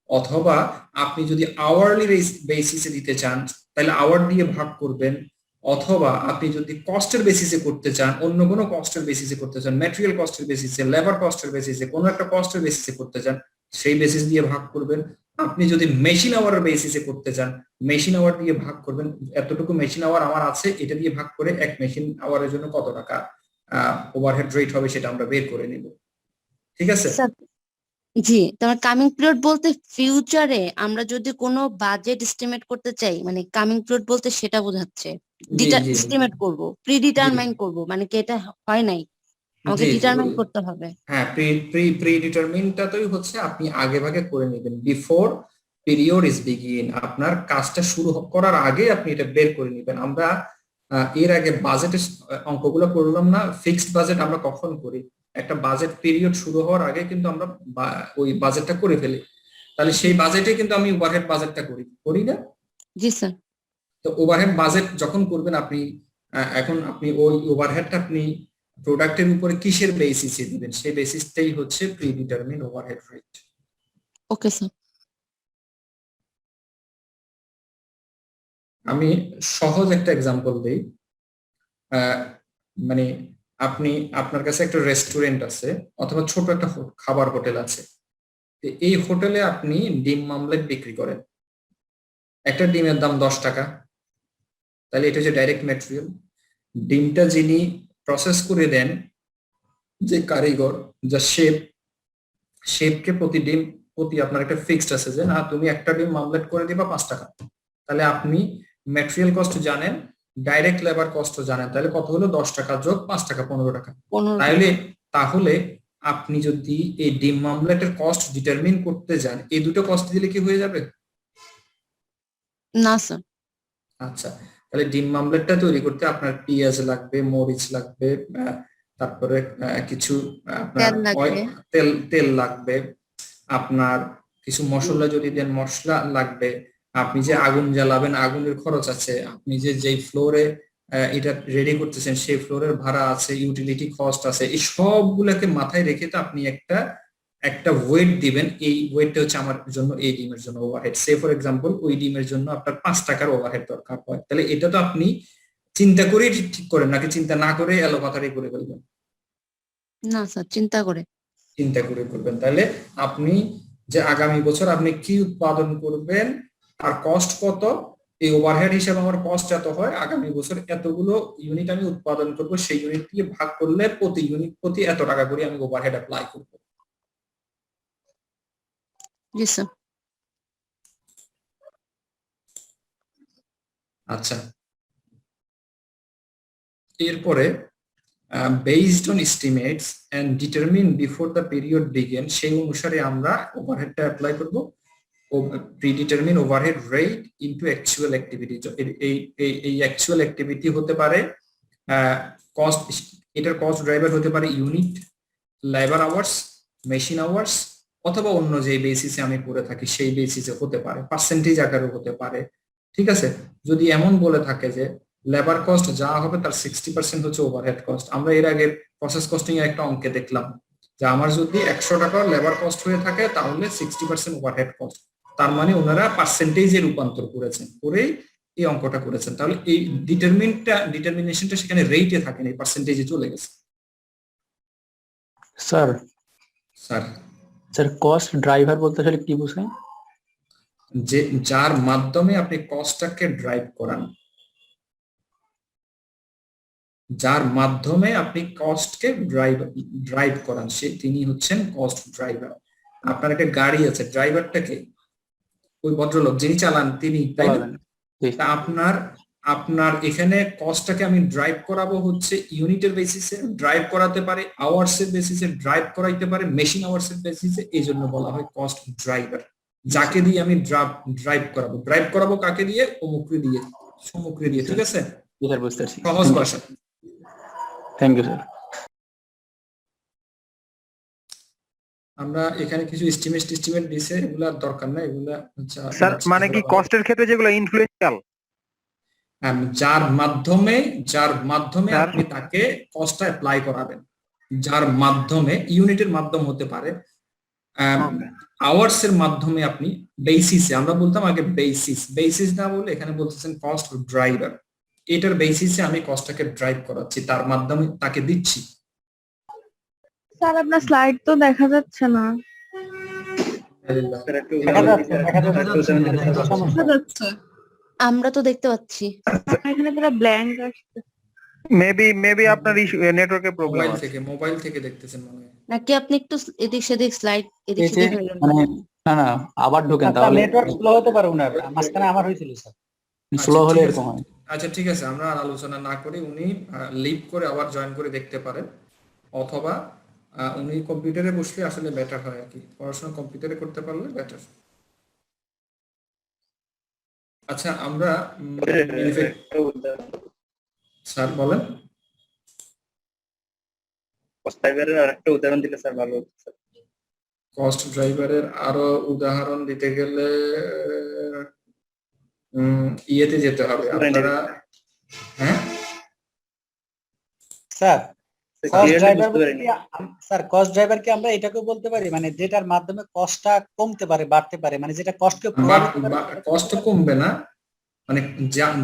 অথবা আপনি যদি আওয়ারলি বেসিসে দিতে চান তাহলে আওয়ার দিয়ে ভাগ করবেন, অথবা আপনি যদি কস্টের বেসিসে করতে চান, অন্য কোনো কস্টের বেসিসে করতে চান, ম্যাটেরিয়াল কস্টের বেসিসে, লেবার কস্টের বেসিসে, কোনো একটা কস্টের বেসিসে করতে চান, সেই বেসিস দিয়ে ভাগ করবেন। আপনি যদি মেশিন আওয়ারের বেসিসে করতে চান, মেশিন আওয়ার দিয়ে ভাগ করবেন। এতটুকু মেশিন আওয়ার আমার আছে, এটা দিয়ে ভাগ করে এক মেশিন আওয়ারের জন্য কত টাকা ওভারহেড রেট হবে সেটা আমরা বের করে নিব। ঠিক আছে? জি, তোমার কামিং পিরিয়ড বলতে ফিউচারে আমরা যদি কোনো বাজেট এস্টিমেট করতে চাই, মানে কামিং পিরিয়ড বলতে সেটা বোঝাচ্ছে। এস্টিমেট করব, প্রিডিটারমাইন করব, মানে কি এটা হয় নাই, আমাকে ডিটারমাইন করতে হবে। হ্যাঁ, প্রিডিটারমিনটাই হচ্ছে আপনি আগে ভাগে করে নেবেন, বিফোর পিরিয়ড ইজ বিগিন। আপনার কাজটা শুরু করার আগে আপনি এটা বের করে নেবেন। আমরা এর আগে বাজেটের অঙ্কগুলো করলাম না, ফিক্সড বাজেট আমরা কখন করি? একটা বাজেট পিরিয়ড শুরু হওয়ার আগে কিন্তু আমরা ওই বাজেটটা করে ফেলি, তাহলে সেই বাজেটে কিন্তু আমি ওভারহেড বাজেটটা করি না? জি স্যার। তো ওভারহেড বাজেট যখন করবেন আপনি, এখন আপনি ওই ওভারহেডটা আপনি প্রোডাক্টের উপরে কিসের বেসিসে দিবেন সেই বেসিসটাই হচ্ছে প্রিডিটারমিন ওভারহেড রেট। Okay sir. আমি সহজ একটা এক্সাম্পল দেই। মানে আপনার কাছে একটা রেস্টুরেন্ট আছে অথবা ছোট একটা খাবার হোটেল আছে। এই হোটেলে আপনি ডিম মামলেট বিক্রি করেন। একটা ডিমের দাম 10 টাকা, তাহলে এটা হচ্ছে ডাইরেক্ট ম্যাটেরিয়াল। ডিমটা যিনি প্রসেস করে দেন, যে কারিগর, যা শেপকে প্রতি ডিম প্রতি আপনার একটা ফিক্সড আছে যে না তুমি একটা ডিম মামলেট করে দিবা 5 টাকা, তাহলে আপনি ম্যাটেরিয়াল কস্ট জানেন, ডাইরেক্ট লেবার কস্ট জানেন, তাহলে কত হলো 10 টাকা যোগ 5 টাকা 15 টাকা। 15 তাহলে আপনি যদি এই ডিম মামলেটের কস্ট ডিটারমিন করতে যান, এই দুটো কস্ট দিলে কি হয়ে যাবে? না স্যার। আচ্ছা, তাহলে ডিম মামলেটটা তৈরি করতে আপনার পেঁয়াজ লাগবে, মরিচ লাগবে, তারপরে কিছু আপনার তেল লাগবে। তেল লাগবে, আপনার কিছু মশলা যদি দেন মশলা লাগবে, আপনি যে আগুন জ্বালাবেন আগুনের খরচ আছে, আপনি যেই ফ্লোরে এটা রেডি করতেছেন সেই ফ্লোরের ভাড়া আছে, ইউটিলিটি কস্ট আছে, এই সবগুলোকে মাথায় রেখে তো আপনি একটা ওয়েট দিবেন, এই ওয়েটটা হচ্ছে আমার জন্য এই ডিমের জন্য ওভারহেড। সে ফর এক্সাম্পল ওই ডিমের জন্য আপনার 5 টাকার ওভারহেড দরকার হয়, তাহলে এটা তো আপনি চিন্তা করেই ঠিক করেন নাকি চিন্তা না করে এলোপাতাড়ি করে ফেলবেন? না স্যার, চিন্তা করে করবেন। তাহলে আপনি যে আগামী বছর আপনি কি উৎপাদন করবেন আর কস্ট কত, এই ওভারহেড হিসাবে আমার কস্ট এত হয়, আগামী বছর এতগুলো ইউনিট আমি উৎপাদন করব, সেই ইউনিট দিয়ে ভাগ করলে প্রতি ইউনিট প্রতি এত টাকা করে আমি ওভারহেড অ্যাপ্লাই করব। জি স্যার। আচ্ছা, এরপরে based on estimates and determine before the period begin, সেই অনুসারে আমরা ওভারহেডটা অ্যাপ্লাই করব। Predetermine overhead rate into actual activity. এই অ্যাকচুয়াল অ্যাক্টিভিটি হতে পারে কস্ট, এটার কস্ট ড্রাইভার হতে পারে unit, labour hours, machine hours, অথবা অন্য যে বেসিসে আমি করে থাকি সেই বেসিসে হতে পারে, পার্সেন্টেজ আকারে হতে পারে। ঠিক আছে, যদি এমন বলে থাকে যে লেবার কস্ট যা হবে তার 60% হচ্ছে ওভারহেড কস্ট, আমরা এর আগে প্রসেস কস্টিং এর একটা অঙ্কে দেখলাম যে আমার যদি 100 টাকার লেবার কস্ট হয়ে থাকে তাহলে 60% ওভারহেড কস্ট, তার মানে ওনারা পার্সেন্টেজে রূপান্তর করেছেন, করেই এই অঙ্কটা করেছেন। তাহলে এই ডিটারমিনেশনটা সেখানে রেটে থাকে না, পার্সেন্টেজে চলে গেছে। Sir sir sir cost driver বলতে আসলে কি বোঝায়? যে যার মাধ্যমে আপনি কস্টটাকে ড্রাইভ করান, যার মাধ্যমে আপনি কস্টকে ড্রাইভ করান তিনি হচ্ছেন কস্ট ড্রাইভার। আপনার একটা গাড়ি আছে, ড্রাইভারটাকে ওই ভদ্রলোক যিনি চালান তিনি, তাই না? তা আপনার এখানে কস্টটাকে আমি ড্রাইভ করাবো হচ্ছে ইউনিটের বেসিসে, ড্রাইভ করাতে পারে আওয়ার্স এর বেসিসে, ড্রাইভ করাইতে পারে মেশিন আওয়ার্স এর বেসিসে, এই জন্য বলা হয় কস্ট ড্রাইভার। যাকে দিয়ে আমি ড্রাইভ করাবো কাকে দিয়ে? অমুকরে দিয়ে, সমুকরে দিয়ে। ঠিক আছে, স্যার বুঝতে পারছি। সহজ ভাষা। Thank you sir. আমরা এখানে কিছু এস্টিমেট দিছে, এগুলা দরকার না, এগুলা স্যার মানে কি কস্টের ক্ষেত্রে যেগুলো ইনফ্লুয়েন্সিয়াল, যার মাধ্যমে আপনি তাকে কস্টটা অ্যাপ্লাই করাবেন, যার মাধ্যমে, ইউনিটের মাধ্যম হতে পারে, আওয়ার্স এর মাধ্যমে আপনি বেসিসে, আমরা বলতাম আগে বেসিস না বলে এখানে বলতেছেন কস্ট ড্রাইভার, এটার বেসিসে আমি কস্টটাকে ড্রাইভ করাচ্ছি, তার মাধ্যমে তাকে দিচ্ছি। স্যার আপনার স্লাইড তো দেখা যাচ্ছে না। দেখা যাচ্ছে। আমরা তো দেখতে পাচ্ছি। এখানে পুরো ব্ল্যাঙ্ক আসছে। মেবি আপনার নেটওয়ার্কের প্রবলেম আছে। মোবাইল থেকে দেখতেছেন মনে হয়, নাকি আপনি একটু এদিক সেদিক স্লাইড এদিক সেদিক হয়ে গেল। মানে না আবার ঢোকেন তাহলে। নেটওয়ার্ক স্লো হতে পারে উনার, মাঝখানে আমার হয়েছিল স্যার। স্লো হলে এরকম হয়। আচ্ছা ঠিক আছে, আমরা আর আলোচনা না করি, উনি লিভ করে আবার জয়েন করে দেখতে পারেন, অথবা উনি কম্পিউটারে বসলে আসলে বেটার হয় আর কি, পড়াশোনা কম্পিউটারে করতে পারলে বেটার। আচ্ছা আমরা স্যার বলেন। কস্ট ড্রাইভারের আরেকটা উদাহরণ দিলে স্যার ভালো হতো স্যার। কস্ট ড্রাইভারের আরো উদাহরণ দিতে গেলে ইয়েতে যেতে হবে আপনারা। হ্যাঁ স্যার কস্ট ড্রাইভারকে আমরা এটাকে বলতে পারি মানে যেটার মাধ্যমে কস্টটা কমতে পারে বাড়তে পারে, মানে যেটা কস্টকে কষ্ট কমবে না, মানে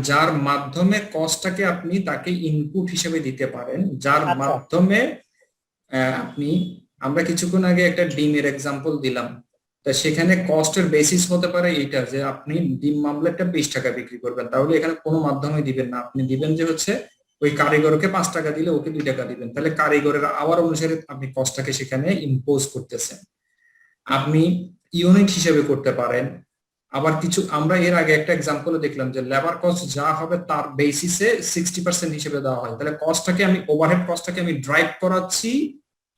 যার মাধ্যমে কস্টটাকে আপনি তাকে ইনপুট হিসেবে দিতে পারেন, যার মাধ্যমে আপনি, আমরা কিছুক্ষণ আগে একটা ডিমের এক্সাম্পল দিলাম, তা সেখানে কস্টের বেসিস হতে পারে এইটা যে আপনি ডিম মামলেটটা 20 টাকা বিক্রি করবেন, তাহলে এখানে কোনো মাধ্যমে দিবেন না, আপনি দিবেন যে হচ্ছে ওই কারিগরকে 5 টাকা দিলে ওকে 2 টাকা দিবেন, তাহলে কারিগরের আওয়ার অনুসারে আপনি কস্টটাকে সেখানে ইম্পোজ করতেছেন। আপনি ইউনিট হিসেবে করতে পারেন। আবার কিছু আমরা এর আগে একটা এক্সাম্পল দেখলাম যে লেবার কস্ট যা হবে তার বেসিসে 60% হিসেবে দেওয়া হয়, তাহলে কস্টটাকে আমি ওভারহেড কস্টটাকে আমি ড্রাইভ করাচ্ছি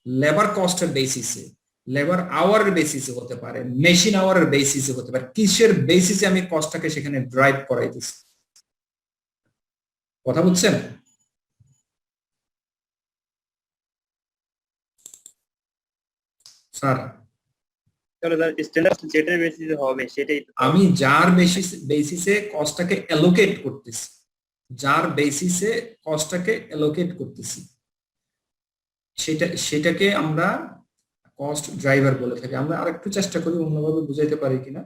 লেবার কস্টের বেসিসে, লেবার আওয়ারের বেসিসে হতে পারে, মেশিন আওয়ারের বেসিসে হতে পারে, কিসের বেসিসে আমি কস্টটাকে সেখানে ড্রাইভ করাইতেছি। কথা বুঝছেন? স্যার স্ট্যান্ডার্ড যেটার বেসিসে হবে সেটাই আমি যার বেসিসে কস্টটাকে অ্যালোকেট করতেছি, যার বেসিসে কস্টটাকে অ্যালোকেট করতেছি সেটাকে আমরা কস্ট ড্রাইভার বলে থাকি। আমরা আরেকটু চেষ্টা করি অন্যভাবে বুঝাইতে পারি কিনা।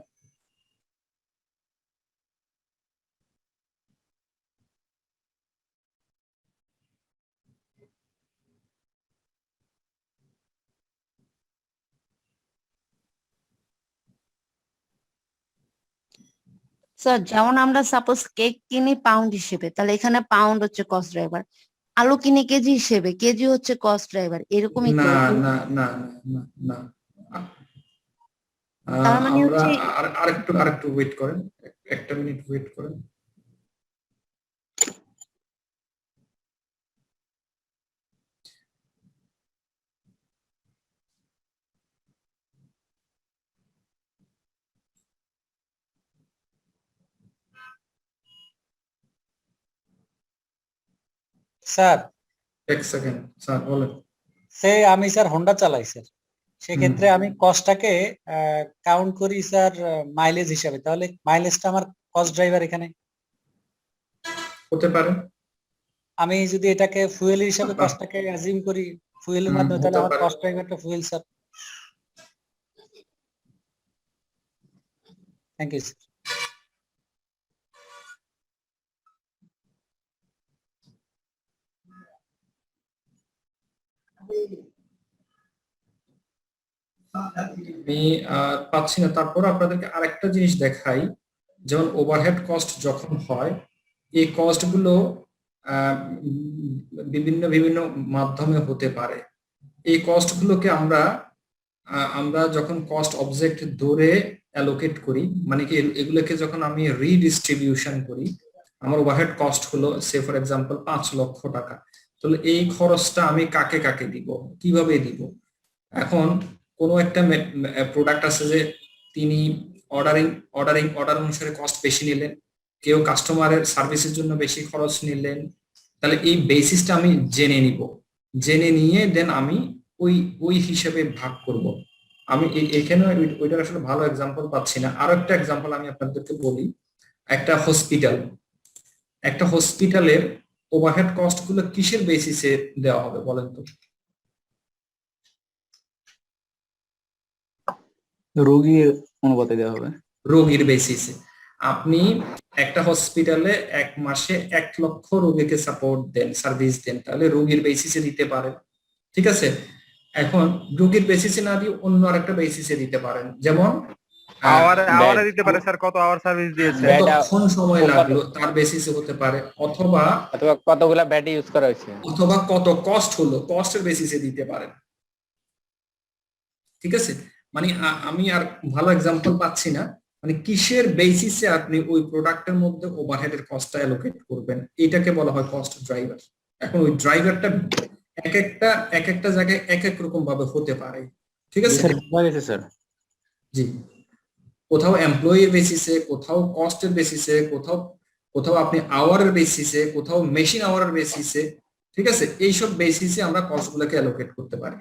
স্যার যেমন আমরা সাপোজ কেক কিনি পাউন্ড হিসেবে, তাহলে এখানে পাউন্ড হচ্ছে কস্ট ড্রাইভার, আলু কিনে কেজি হিসেবে, কেজি হচ্ছে কস্ট ড্রাইভার, এরকমই তো? না না না না না, তার মানে আমরা হচ্ছে আরেকটু ওয়েট করেন, একটা মিনিট ওয়েট করেন। স্যার এক সেকেন্ড স্যার বলেন। আমি স্যার হোন্ডা চালাই স্যার, সেক্ষেত্রে আমি কস্টটাকে কাউন্ট করি স্যার মাইলেজ হিসাবে, তাহলে মাইলেজটা আমার কস্ট ড্রাইভার এখানে হতে পারে। আমি যদি এটাকে ফুয়েল হিসাবে কস্টটাকে অ্যাজিউম করি ফুয়েলের মাধ্যমে, তাহলে হতে আমার পারে। কস্ট ড্রাইভারটা fuel sir. Thank you sir. আমি পাচ্ছি না, তারপর আপনাদেরকে আরেকটা জিনিস দেখাই। যেমন ওভারহেড কস্ট যখন হয়, এই কস্ট গুলো বিভিন্ন বিভিন্ন মাধ্যমে হতে পারে। এই কস্ট গুলোকে আমরা যখন কস্ট অবজেক্ট ধরে অ্যালোকেট করি, মানে কি এগুলোকে যখন আমি রিডিস্ট্রিবিউশন করি, আমার ওভারহেড কস্ট হলো সে ফর এক্সাম্পল 5 লক্ষ টাকা, তাহলে এই খরচটা আমি কাকে কাকে দিব, কিভাবে দিব? এখন কোনো একটা প্রোডাক্ট আছে যে তিনি অর্ডার অনুসারে কস্ট বেশি নিলেন, কেউ কাস্টমারের সার্ভিসের জন্য বেশি খরচ নিলেন, তাহলে এই বেসিসটা আমি জেনে নিব, জেনে নিয়ে দেন আমি ওই হিসেবে ভাগ করব। আমি এখানে ওইটার আসলে ভালো এক্সাম্পল পাচ্ছি না, আরো একটা এক্সাম্পল আমি আপনাদেরকে বলি। একটা হসপিটালের ওভারহেড কস্ট গুলো কিসের বেসিসে দেওয়া হবে বলেন তো? রোগীর অনুপাতে দেওয়া হবে। রোগীর বেসিসে। আপনি একটা হসপিটালে 1 মাসে 1 লক্ষ রোগীকে সাপোর্ট দেন, সার্ভিস দেন, তাহলে রোগীর বেসিসে দিতে পারেন, ঠিক আছে? এখন রোগীর বেসিসে না দিয়ে অন্য আরেকটা বেসিসে দিতে পারেন, যেমন আওয়ারে দিতে পারে স্যার, কত আওয়ার সার্ভিস দিয়েছে, কতক্ষণ সময় লাগলো তার বেসিসে হতে পারে, অথবা কতগুলা ব্যাট ইউজ করা হয়েছে, অথবা কত কস্ট হলো কস্টের বেসিসে দিতে পারেন, ঠিক আছে? মানে আমি আর ভালো এক্সাম্পল পাচ্ছি না, মানে কিসের বেসিসে আপনি ওই প্রোডাক্টের মধ্যে ওভারহেডের কস্টটা অ্যালোকেট করবেন, এটাকে বলা হয় কস্ট ড্রাইভার। এখন ওই ড্রাইভারটা এক একটা জায়গায় এক এক রকম ভাবে হতে পারে, ঠিক আছে? স্যার জি, কোথাও এমপ্লয়ির বেসিসে, কোথাও কস্টের বেসিসে, কোথাও আপনি আওয়ারের বেসিসে, কোথাও মেশিন আওয়ারের বেসিসে, ঠিক আছে? এইসব বেসিসে আমরা কস্টগুলোকে অ্যালোকেট করতে পারি।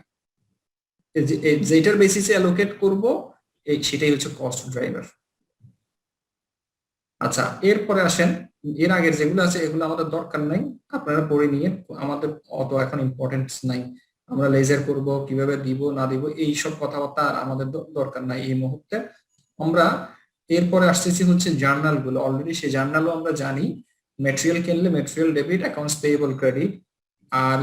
যেটার বেসিসে অ্যালোকেট করব সেটাই হচ্ছে কস্ট ড্রাইভার। আচ্ছা, এরপরে আসেন, এর আগের যেগুলো আছে এগুলো আমাদের দরকার নাই, আপনারা পড়ে নিয়ে, আমাদের অত এখন ইম্পর্টেন্স নাই। আমরা লেজার করব, কিভাবে দিব না দিব এইসব কথাবার্তা আমাদের দরকার নাই এই মুহূর্তে। আমরা এরপরে আসতেছি হচ্ছে জার্নাল গুলো, অলরেডি সেই জার্নালও আমরা জানি। ম্যাটেরিয়াল কিনলে material debit, accounts payable credit. আর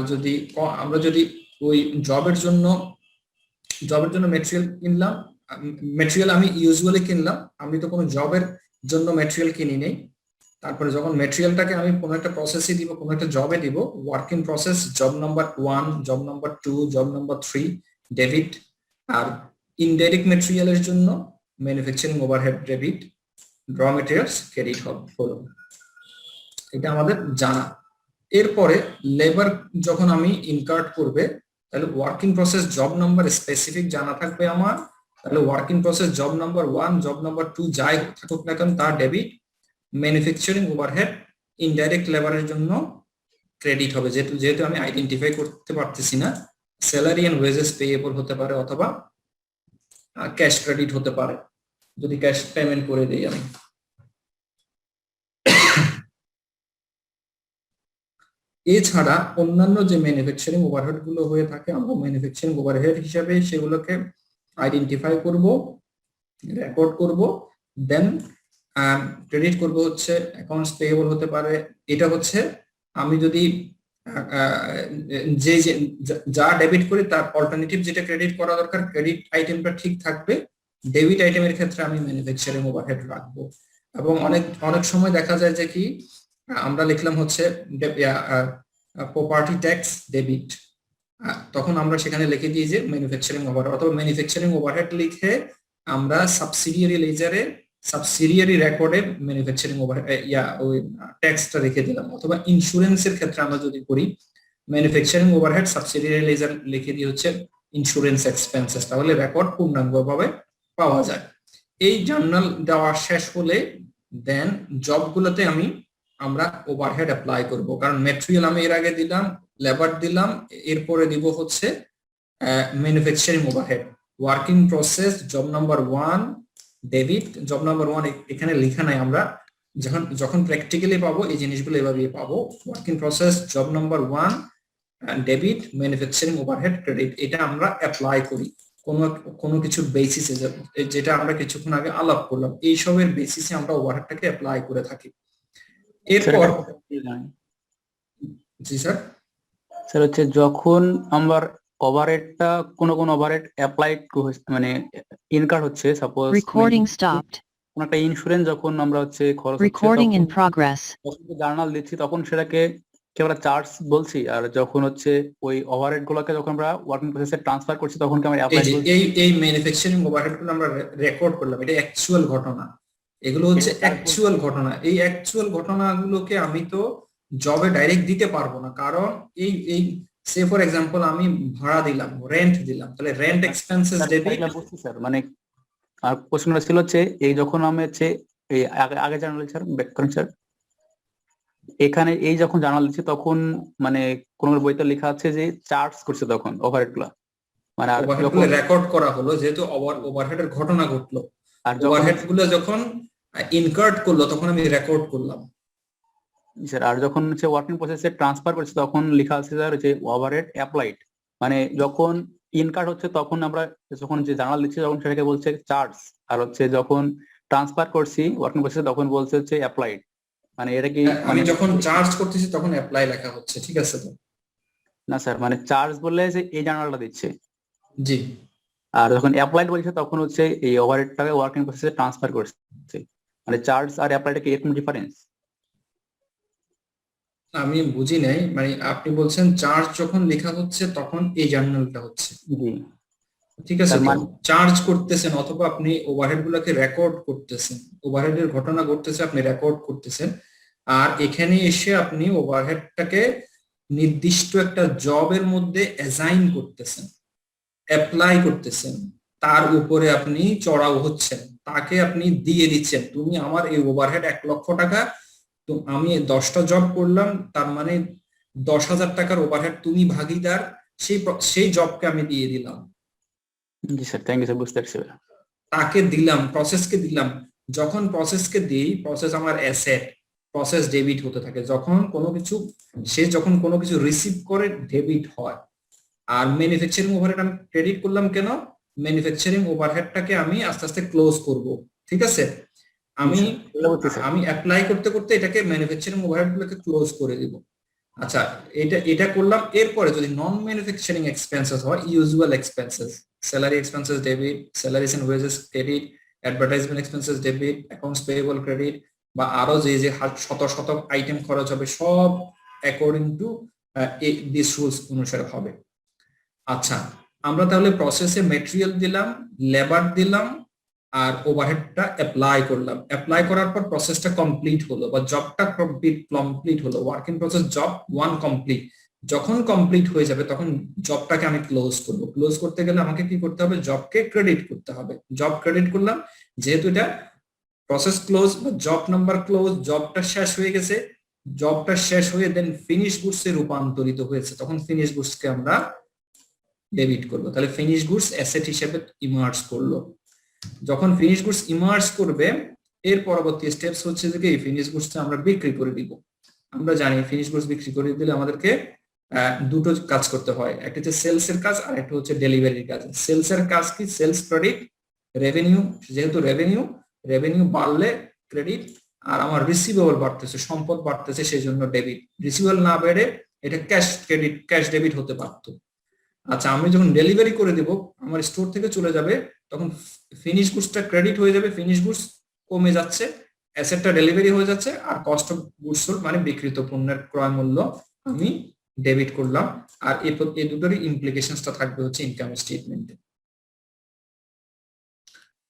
আমরা যদি ওই জবের জন্য ম্যাটেরিয়াল কিনলাম, মেটেরিয়াল আমি ইউজুয়ালি কিনলাম, আমি তো কোনো জবের জন্য মেটেরিয়াল কিনি নেই। তারপরে যখন মেটেরিয়ালটাকে আমি কোনো একটা প্রসেসে দিব, কোনো একটা জবে দিব, working process job number 1, job number 2, job number 3 debit. আর ইনডাইরেক্ট মেটেরিয়ালের জন্য manufacturing overhead debit, raw materials credit হলো। এটা আমাদের জানা। এরপরে লেবার যখন আমি ইনকার্ট করবে, তাহলে working process job number specific জানা থাকবে আমার। তাহলে working process job number 1, job number 2 যাই থাকুক না কেন তার ডেবিট। ম্যানুফ্যাকচারিং ওভারহেড ইনডাইরেক্ট লেবারের জন্য ক্রেডিট হবে, যেহেতু আমি আইডেন্টিফাই করতে পারতেছি না। স্যালারি এন্ড ওয়েজেস পেয়েবল হতে পারে অথবা ক্যাশ ক্রেডিট হতে পারে, যদি ক্যাশ পেমেন্ট করে দেই আমি। এছাড়া অন্যান্য যে ম্যানুফ্যাকচারিং ওভারহেড গুলো হয়ে থাকে, আমরা ম্যানুফ্যাকচারিং ওভারহেড হিসাবে সেগুলোকে আইডেন্টিফাই করব, রেকর্ড করব, দেন ক্রেডিট করব হচ্ছে অ্যাকাউন্টস পেয়েবল হতে পারে। এটা হচ্ছে আমি যদি যা ডেবিট করি তার অল্টারনেটিভ যেটা ক্রেডিট করা দরকার, ক্রেডিট আইটেমটা ঠিক থাকবে। ডেবিট আইটেমের ক্ষেত্রে আমি ম্যানুফ্যাকচারিং ওভারহেড রাখবো। এবং অনেক সময় দেখা যায় যে কি আমরা লিখলাম হচ্ছে প্রপার্টি ট্যাক্স ডেবিট, তখন আমরা সেখানে লিখে দিই যে ম্যানুফ্যাকচারিং ওভারহেড, অথবা ম্যানুফ্যাকচারিং ওভারহেড লিখে আমরা সাবসিডিয়ারি লেজারে সাবসিডিয়ারি রেকর্ডে ম্যানুফ্যাকচারিং ওভারহেড ওই ট্যাক্সটা রেখে দিলাম। অথবা ইন্স্যুরেন্সের ক্ষেত্রে আমরা যদি করি ম্যানুফ্যাকচারিং ওভারহেড সাবসিডিয়ারি লেজার লিখে দিয়ে হচ্ছে ইন্স্যুরেন্স এক্সপেন্সেস, তাহলে রেকর্ড পূর্ণাঙ্গভাবে পাওয়া যায়। এই জার্নাল দেওয়া শেষ হলে দেন জবগুলোতে আমরা ওভারহেড অ্যাপ্লাই করব, কারণ ম্যাটেরিয়াল আমি এর আগে দিলাম, লেবার দিলাম, এরপরে দিব হচ্ছে manufacturing overhead. Working process job number 1 debit, job number 1 এখানে লেখা নাই, আমরা যখন প্র্যাকটিক্যালি পাবো এই জিনিসগুলো এভাবেই পাবো। Working process job number 1 debit, manufacturing overhead credit, এটা আমরা অ্যাপ্লাই করি কোনো কিছুর বেসিসে, যেটা আমরা কিছুক্ষণ আগে আলাপ করলাম, এইসবের বেসিসে আমরা ওভারহেডটাকে অ্যাপ্লাই করে থাকি। এরপর জি স্যার হচ্ছে যখন আমার ওভারহেডটা কোন ওভারহেড অ্যাপ্লাইড মানে ইনকার হচ্ছে, সাপোজ Recording stopped. কোন একটা ইন্স্যুরেন্স যখন আমরা হচ্ছে খরচ Recording in progress. জার্নাল দিচ্ছি তখন সেটাকে কি আমরা চার্জ বলছি, আর যখন হচ্ছে ওই ওভারহেড গুলোকে যখন আমরা ওয়ার্কিং প্রসেসে ট্রান্সফার করছি তখন কি আমরা অ্যাপ্লাই করছি। এই ম্যানুফ্যাকচারিং ওভারহেড গুলো আমরা রেকর্ড করলাম, এটা অ্যাকচুয়াল ঘটনা, এগুলো হচ্ছে অ্যাকচুয়াল ঘটনা। এই অ্যাকচুয়াল ঘটনাগুলোকে আমি তো জবে ডাইরেক্ট দিতে পারবো না, কারণ এই সে ফর এক্সাম্পল আমি ভাড়া দিলাম, রেন্ট দিলাম, তাহলে রেন্ট এক্সপেন্সেস ডেবিট। স্যার মানে আর প্রশ্নটা ছিল হচ্ছে এই যখন আমি হচ্ছে এই আগে জার্নাল স্যার ব্যাক করেন স্যার, এখানে এই যখন জার্নাল দিচ্ছি তখন মানে কোন বইতে লেখা আছে যে চার্জ করছে তখন ওভারহেড গুলা, মানে যখন রেকর্ড করা হলো, যেহেতু ওভারহেডের ঘটনা ঘটলো, আর ওভারহেড গুলো যখন ইনকার্ড করলো তখন আমি রেকর্ড করলাম স্যার। আর যখন হচ্ছে ওয়ার্কিং প্রসেসে ট্রান্সফার করছে তখন লেখা আছে স্যার যে ওভারহেড অ্যাপ্লাইড, মানে যখন ইনকার্ড হচ্ছে তখন আমরা যখন যে জার্নাল দিচ্ছি তখন সেটাকে বলছে চার্জ, আর হচ্ছে যখন ট্রান্সফার করছি ওয়ার্কিং প্রসেসে তখন বলছে হচ্ছে অ্যাপ্লাইড। মানে এটা কি আমি যখন চার্জ করতেছি তখন অ্যাপ্লাই লেখা হচ্ছে, ঠিক আছে তো? না স্যার, মানে চার্জ বললে যে এই জার্নালটা দিচ্ছে জি, আর যখন অ্যাপ্লাইড বলছে তখন হচ্ছে এই ওভারহেডটাকে ওয়ার্কিং প্রসেসে ট্রান্সফার করছে, মানে চার্জ আর অ্যাপ্লাইড কি এরকম ডিফারেন্স? আমি বুঝি নাই, মানে আপনি বলছেন চার্জ যখন লেখা হচ্ছে তখন এই জার্নালটা হচ্ছে, জি ঠিক আছে? চার্জ করতেছেন অথবা আপনি ওভারহেড গুলোকে রেকর্ড করতেছেন, ওভারহেডের ঘটনা ঘটতেছে আপনি রেকর্ড করতেছেন, আর এখানে এসে আপনি ওভারহেডটাকে নির্দিষ্ট একটা জবের মধ্যে অ্যাসাইন করতেছেন, অ্যাপ্লাই করতেছেন, তার উপরে আপনি চড়াও হচ্ছেন, তাকে আপনি দিয়ে দিচ্ছেন তুমি আমার এই ওভারহেড 1 লক্ষ টাকা, তো আমি 10টা জব করলাম, তার মানে 10,000 টাকার ওভারহেড তুমি ভাগিদার, সেই জবকে আমি দিয়ে দিলাম। জি স্যার, থ্যাংক ইউ স্যার, বুঝতে পারছি। তাকে দিলাম, প্রসেসকে দিলাম, যখন প্রসেসকে দিই প্রসেস আমার অ্যাসেট, প্রসেস ডেবিট হতে থাকে, যখন কোনো কিছু রিসিভ করে ডেবিট হয়। আর ম্যানুফ্যাকচারিং ওভারহেড আমি ক্রেডিট করলাম কেন? ম্যানুফ্যাকচারিং ওভারহেডটাকে আমি আস্তে আস্তে ক্লোজ করব, ঠিক আছে? আমি অ্যাপ্লাই করতে করতে এটাকে ম্যানুফ্যাকচারিং ওভারহেড গুলোকে ক্লোজ করে দিব। আচ্ছা, এটা করলাম। এরপরে যদি নন ম্যানুফ্যাকচারিং এক্সপেন্সেস হয়, usual expenses salary expenses debit, salaries and wages credit, advertisement expenses debit, accounts payable credit, বা আরো যে যে শত শত আইটেম খরচ হবে সব অ্যাকর্ডিং টু দিস রুলস অনুসারে হবে। আচ্ছা, আমরা তাহলে প্রসেসে মেটেরিয়াল দিলাম, লেবার দিলাম, আর ওভারহেডটা অ্যাপ্লাই করলাম। অ্যাপ্লাই করার পর প্রসেসটা কমপ্লিট হলো বা জবটা কমপ্লিট হলো, work in process job 1 complete. যখন কমপ্লিট হয়ে যাবে তখন জবটাকে আমি ক্লোজ করব। ক্লোজ করতে গেলে আমাকে কি করতে হবে? জবকে ক্রেডিট করতে হবে। জব ক্রেডিট করলাম, যেহেতু এটা প্রসেস ক্লোজ বা জব নাম্বার ক্লোজ, জবটা শেষ হয়ে গেছে, জবটা শেষ হয়ে দেন ফিনিশ গুডস এ রূপান্তরিত হয়েছে, তখন ফিনিশ গুডস কে আমরা ডেবিট করব। তাহলে ফিনিশ গুডস অ্যাসেট হিসেবে ইমার্জ করলো। যখন ফিনিশ গুডস ইমার্জ করবে, এর পরবর্তী স্টেপস হচ্ছে যে কি ফিনিশ গুডসটা আমরা বিক্রি করে দিব। আমরা জানি ফিনিশ গুডস বিক্রি করে দিলে আমাদেরকে দুটো কাজ করতে হয়, একটা হচ্ছে সেলস এর কাজ আর একটা হচ্ছে ডেলিভারির কাজ। সেলস এর কাজ কি? সেলস ক্রেডিট, রেভিনিউ, যেহেতু রেভিনিউ বাড়লে ক্রেডিট, আর আমার রিসিভেবল বাড়তেছে, সম্পদ বাড়তেছে, সেই জন্য ডেবিট। রিসিভেবল না বেড়ে এটা ক্যাশ ক্রেডিট, ক্যাশ ডেবিট হতে পারতো। আচ্ছা, আমি যখন ডেলিভারি করে দেব, আমার স্টোর থেকে চলে যাবে, তখন ফিনিশ গুডসটা ক্রেডিট হয়ে যাবে, ফিনিশ গুডস কমে যাচ্ছে, অ্যাসেটটা ডেলিভারি হয়ে যাচ্ছে, আর কস্ট অফ গুডস সোল্ড মানে বিক্রিত পণ্যের ক্রয় মূল্য আমি ডেবিট করলাম। আর এই দুটোরই ইমপ্লিকেশনসটা থাকবে হচ্ছে ইনকাম স্টেটমেন্টে।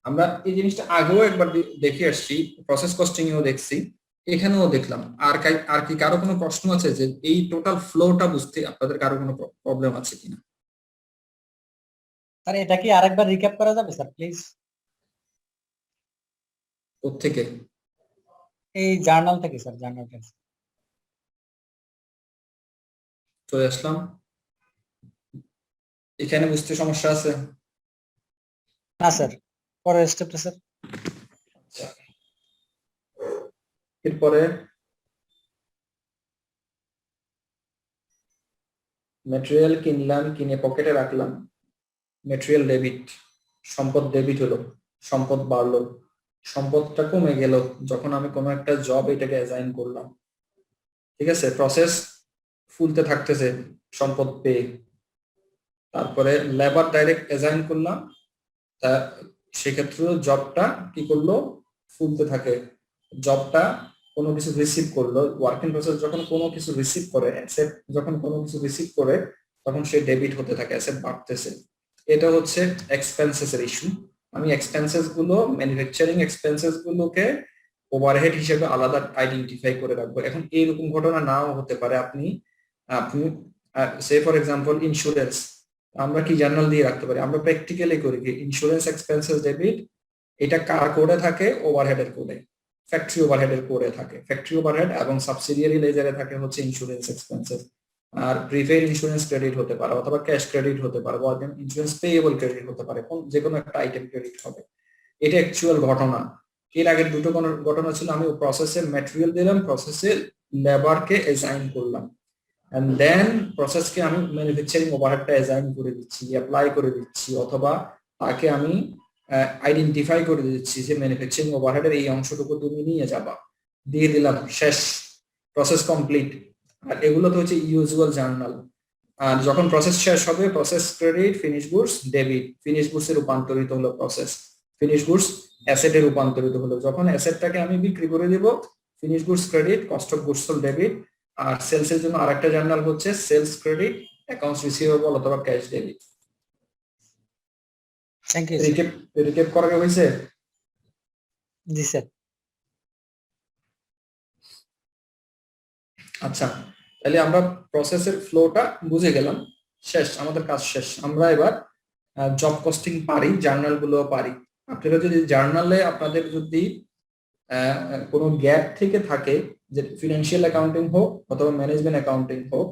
আমরা এই জিনিসটা আগেও একবার দেখে আসছি, প্রসেস কস্টিং এও দেখছি, এখানেও দেখলাম। আর কি কারো কোনো প্রশ্ন আছে যে এই টোটাল ফ্লোটা বুঝতে আপনাদের কারো কোনো প্রবলেম আছে কিনা? স্যার এটা কি আরেকবার রিক্যাপ করা যাবে স্যার প্লিজ? কোত্থেকে? এই জার্নাল থেকে স্যার, জার্নাল থেকে। চলে আসলাম। এখানে বুঝতে সমস্যা আছে? না স্যার, পরের স্টেপটা স্যার। এরপরে ম্যাটেরিয়াল কিনলাম, কিনে পকেটে রাখলাম, ম্যাটেরিয়াল ডেবিট, সম্পদ ডেবিট হলো, সম্পদ বাড়লো, সম্পদটা কমে গেল যখন আমি কোনো একটা জব এটাকে অ্যাসাইন করলাম। ঠিক আছে, প্রসেস ফুলতে থাকতেছে সম্পদ পেয়ে। তারপরে লেবার ডাইরেক্ট অ্যাসাইন করলাম, তা সেক্ষেত্রেও জবটা কি করলো? ফুলতে থাকে। জবটা কোনো কিছু রিসিভ করলো, ওয়ার্কিং প্রসেস যখন কোনো কিছু রিসিভ করে, অ্যাসেট যখন কোনো কিছু রিসিভ করে, তখন সে ডেবিট হতে থাকে, অ্যাসেট বাড়তেছে। এটা হচ্ছে এক্সপেন্সেস এর ইস্যু। আমি এক্সপেন্সেস গুলো, ম্যানুফ্যাকচারিং এক্সপেন্সেস গুলোকে ওভারহেড হিসেবে আলাদা আইডেন্টিফাই করে রাখবো। এখন এইরকম ঘটনা নাও হতে পারে, আপনি সে ফর এক্সাম্পল ইন্স্যুরেন্স, আমরা কি জার্নাল দিয়ে রাখতে পারি? আমরা প্র্যাকটিক্যালি করি কি ইন্স্যুরেন্স এক্সপেন্সেস ডেবিট, এটা কার কোডে থাকে? ওভারহেডের কোডে, ফ্যাক্টরি ওভারহেডের কোডে থাকে। ফ্যাক্টরি ওভারহেড এবং সাবসিডিয়ারি লেজারে থাকে হচ্ছে ইন্স্যুরেন্স এক্সপেন্সেস। আর প্রিপেইড ইন্স্যুরেন্স ক্রেডিট হতে পারে, অথবা ক্যাশ ক্রেডিট হতে পারে, বা ইন্স্যুরেন্স পেয়েবল ক্রেডিট হতে পারে, যে কোনো একটা আইটেম ক্রেডিট হবে। এটা অ্যাকচুয়াল ঘটনা। এর আগের দুটো ঘটনা ছিল, আমি প্রসেসে ম্যাটেরিয়াল দিলাম, প্রসেসে লেবারকে অ্যাসাইন করলাম, এন্ড দেন প্রসেসকে আমি ম্যানুফ্যাকচারিং ওভারহেডটা অ্যাসাইন করে দিচ্ছি, অ্যাপ্লাই করে দিচ্ছি, অথবা তাকে আমি আইডেন্টিফাই করে দিচ্ছি যে ম্যানুফ্যাকচারিং ওভারহেডের এই অংশটুকু তুমি নিয়ে যাবা, দিয়ে দিলাম, শেষ, প্রসেস কমপ্লিট। আর এগুলো তো হচ্ছে ইউজুয়াল জার্নাল। আর যখন প্রসেস শেষ হবে, process credit, finish goods debit, finish goods এ রূপান্তরিত হলো প্রসেস, ফিনিশ গুডস অ্যাসেটে রূপান্তরিত হলো। যখন অ্যাসেটটাকে আমি বিক্রি করে দিব, finish goods credit, cost of goods sold debit. আর সেলস এর জন্য আরেকটা জার্নাল হচ্ছে সেলস ক্রেডিট, অ্যাকাউন্টস রিসিভেবল অথবা cash debit. Thank you. Recap করা হয়েছে? জি স্যার। আচ্ছা, তাহলে আমরা প্রসেসের ফ্লোটা বুঝে গেলাম, শেষ, আমাদের কাজ শেষ। আমরা এবার জব কস্টিং পারি, জার্নাল গুলো পারি। আপনারা যদি জার্নালে আপনাদের যদি কোনো গ্যাপ থেকে থাকে, যে ফিনান্সিয়াল অ্যাকাউন্টিং হোক অথবা ম্যানেজমেন্ট অ্যাকাউন্টিং হোক,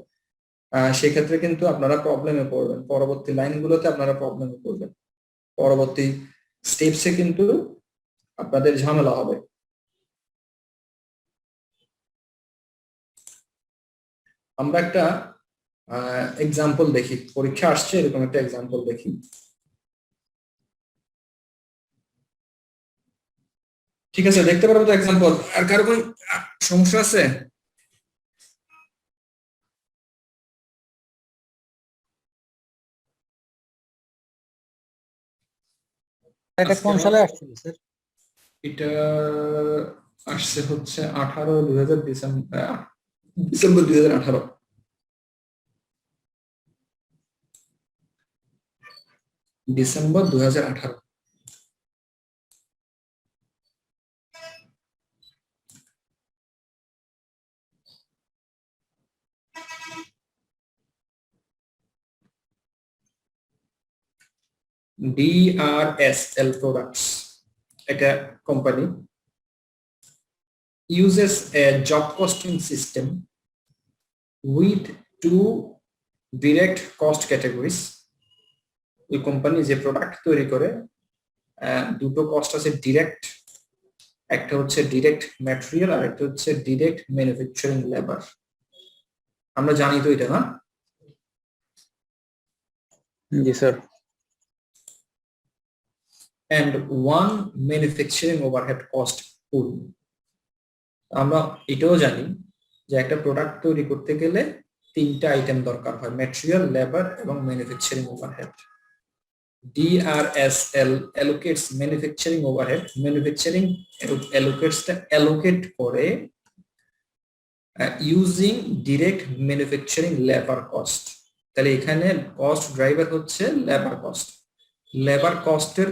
সেক্ষেত্রে কিন্তু আপনারা প্রবলেমে পড়বেন, পরবর্তী লাইনগুলোতে আপনারা প্রবলেমে পড়বেন, পরবর্তী স্টেপসে কিন্তু আপনাদের ঝামেলা হবে। আমরা একটা এক্সাম্পল দেখি, পরীক্ষা আসছে এরকম একটা এক্সাম্পল দেখি। ঠিক আছে, দেখতে পারবো তো এক্সাম্পল? আর কারো কোনো সমস্যা আছে? এটা কোন সালে আসছিল স্যার? এটা আসছে হচ্ছে 18/2000 ডিসেম্বর 2018। ডিসেম্বর 2018। DRSL Products, একটা company, uses a job costing system with two direct cost categories. ওই কোম্পানি যে প্রোডাক্ট তৈরি করে দুটো কস্ট আছে ডিরেক্ট, একটা হচ্ছে ডিরেক্ট ম্যাটেরিয়াল আর একটা হচ্ছে ডিরেক্ট ম্যানুফ্যাকচারিং লেবার। আমরা জানি তো এটা, না? জি sir. and one manufacturing overhead cost pool. আমরা এটাও জানি যে একটা প্রোডাক্ট তৈরি করতে গেলে তিনটা আইটেম দরকার হয়, ম্যাটেরিয়াল, লেবার এবং manufacturing overhead. DRSL allocates manufacturing overhead, manufacturing allocates টা allocate করে using direct manufacturing labor cost। তাহলে এখানে কস্ট ড্রাইভার হচ্ছে লেবার কস্ট। লেবার কস্টের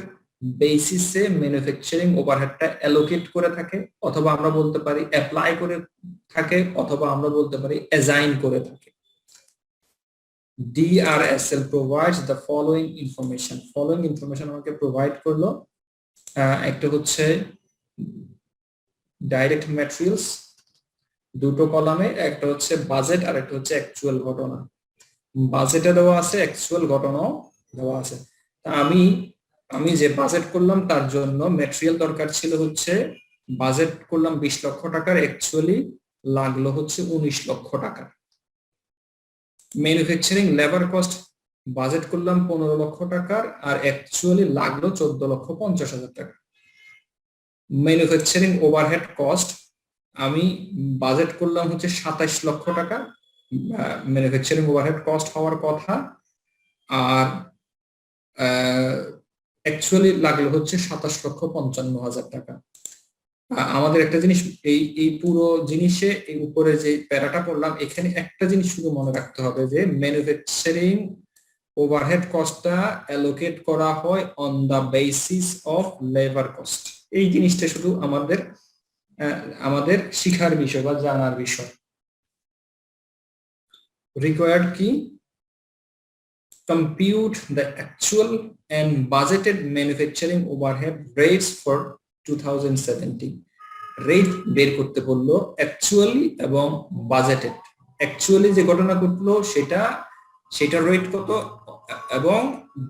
বেসিসে ম্যানুফ্যাকচারিং ওভারহেডটা অ্যালোকেট করে থাকে, অথবা আমরা বলতে পারি অ্যাপ্লাই করে থাকে, অথবা আমরা বলতে পারি অ্যাসাইন করে থাকে। DRSL provides the following information. Following information আমাকে প্রোভাইড করলো, একটা হচ্ছে ডাইরেক্ট ম্যাটেরিয়ালস দুটো কলামে, একটা হচ্ছে বাজেট আর একটা হচ্ছে অ্যাকচুয়াল ঘটনা। বাজেটে দেওয়া আছে, অ্যাকচুয়াল ঘটনাও দেওয়া আছে। আমি যে বাজেট করলাম তার জন্য ম্যাটেরিয়াল দরকার ছিল হচ্ছে, বাজেট করলাম 20 লক্ষ টাকার, অ্যাকচুয়ালি লাগলো হচ্ছে 19 লক্ষ টাকা। ম্যানুফ্যাকচারিং লেবার কস্ট বাজেট করলাম 15 লক্ষ টাকার আর অ্যাকচুয়ালি লাগলো 14,50,000 টাকা। ম্যানুফ্যাকচারিং ওভারহেড কস্ট আমি বাজেট করলাম হচ্ছে 27 লক্ষ টাকা, ম্যানুফ্যাকচারিং ওভারহেড কস্ট হওয়ার কথা, আর অ্যাকচুয়ালি লাগলো হচ্ছে 27,55,000 টাকা। আমাদের একটা জিনিস এই পুরো জিনিসে এই উপরে যে প্যারাটা পড়লাম, এখানে একটা জিনিস শুধু মনে রাখতে হবে যে ম্যানুফ্যাকচারিং ওভারহেড কস্টটা অ্যালোকেট করা হয় on the basis of labour cost. এই জিনিসটা শুধু আমাদের শিখার বিষয় বা জানার বিষয়। রিকোয়ার্ড কি? compute the actual and budgeted manufacturing overhead rates for 2017. Rate বের করতে বললো অ্যাকচুয়ালি এবং বাজেটেড। অ্যাকচুয়ালি যে ঘটনা ঘটলো সেটা রেট কত, এবং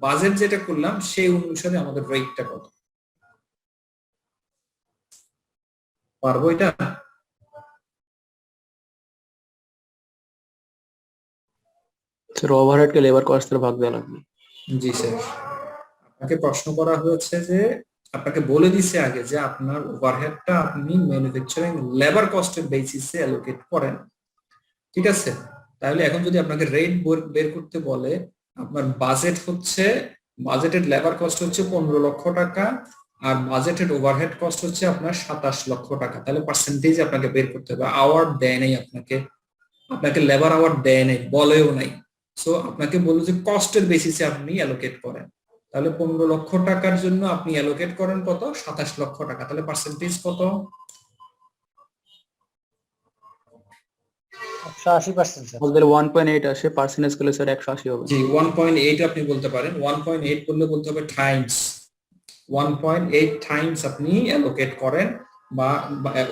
বাজেট যেটা করলাম সেই অনুসারে আমাদের রেটটা কত। পারবো এটা? স্যার ওভারহেড কে লেবার কস্ট এর ভাগ দেওয়া লাগবে। জি স্যার, আপনাকে প্রশ্ন করা হয়েছে যে আপনাকে বলে দিছে আগে যে আপনার ওভারহেডটা আপনি ম্যানুফ্যাকচারিং লেবার কস্টের বেসিসে অ্যালোকেট করেন, ঠিক আছে? তাহলে এখন যদি আপনাকে রেট বের করতে বলে, আপনার বাজেট হচ্ছে, বাজেটেড লেবার কস্ট হচ্ছে 15 লক্ষ টাকা আর বাজেটেড ওভারহেড কস্ট হচ্ছে আপনার 27 লক্ষ টাকা, তাহলে পার্সেন্টেজ আপনাকে বের করতে হবে। আওয়ার দেয় নাই আপনাকে লেবার আওয়ার দেয় নাই, বলেও নাই। সো আপনাকে বললো যে কস্টের বেসিসে আপনি অ্যালোকেট করেন, তাহলে 15 লক্ষ টাকার জন্য আপনি অ্যালোকেট করেন কত? 27 লক্ষ টাকা, তাহলে পার্সেন্টেজ কত? 180% স্যার। আমাদের 1.8 আসে, পার্সেন্টেজ করলে স্যার 180 হবে। জি 1.8 আপনি বলতে পারেন। 1.8 করলে বলতে হবে টাইমস, 1.8 টাইমস আপনি অ্যালোকেট করেন বা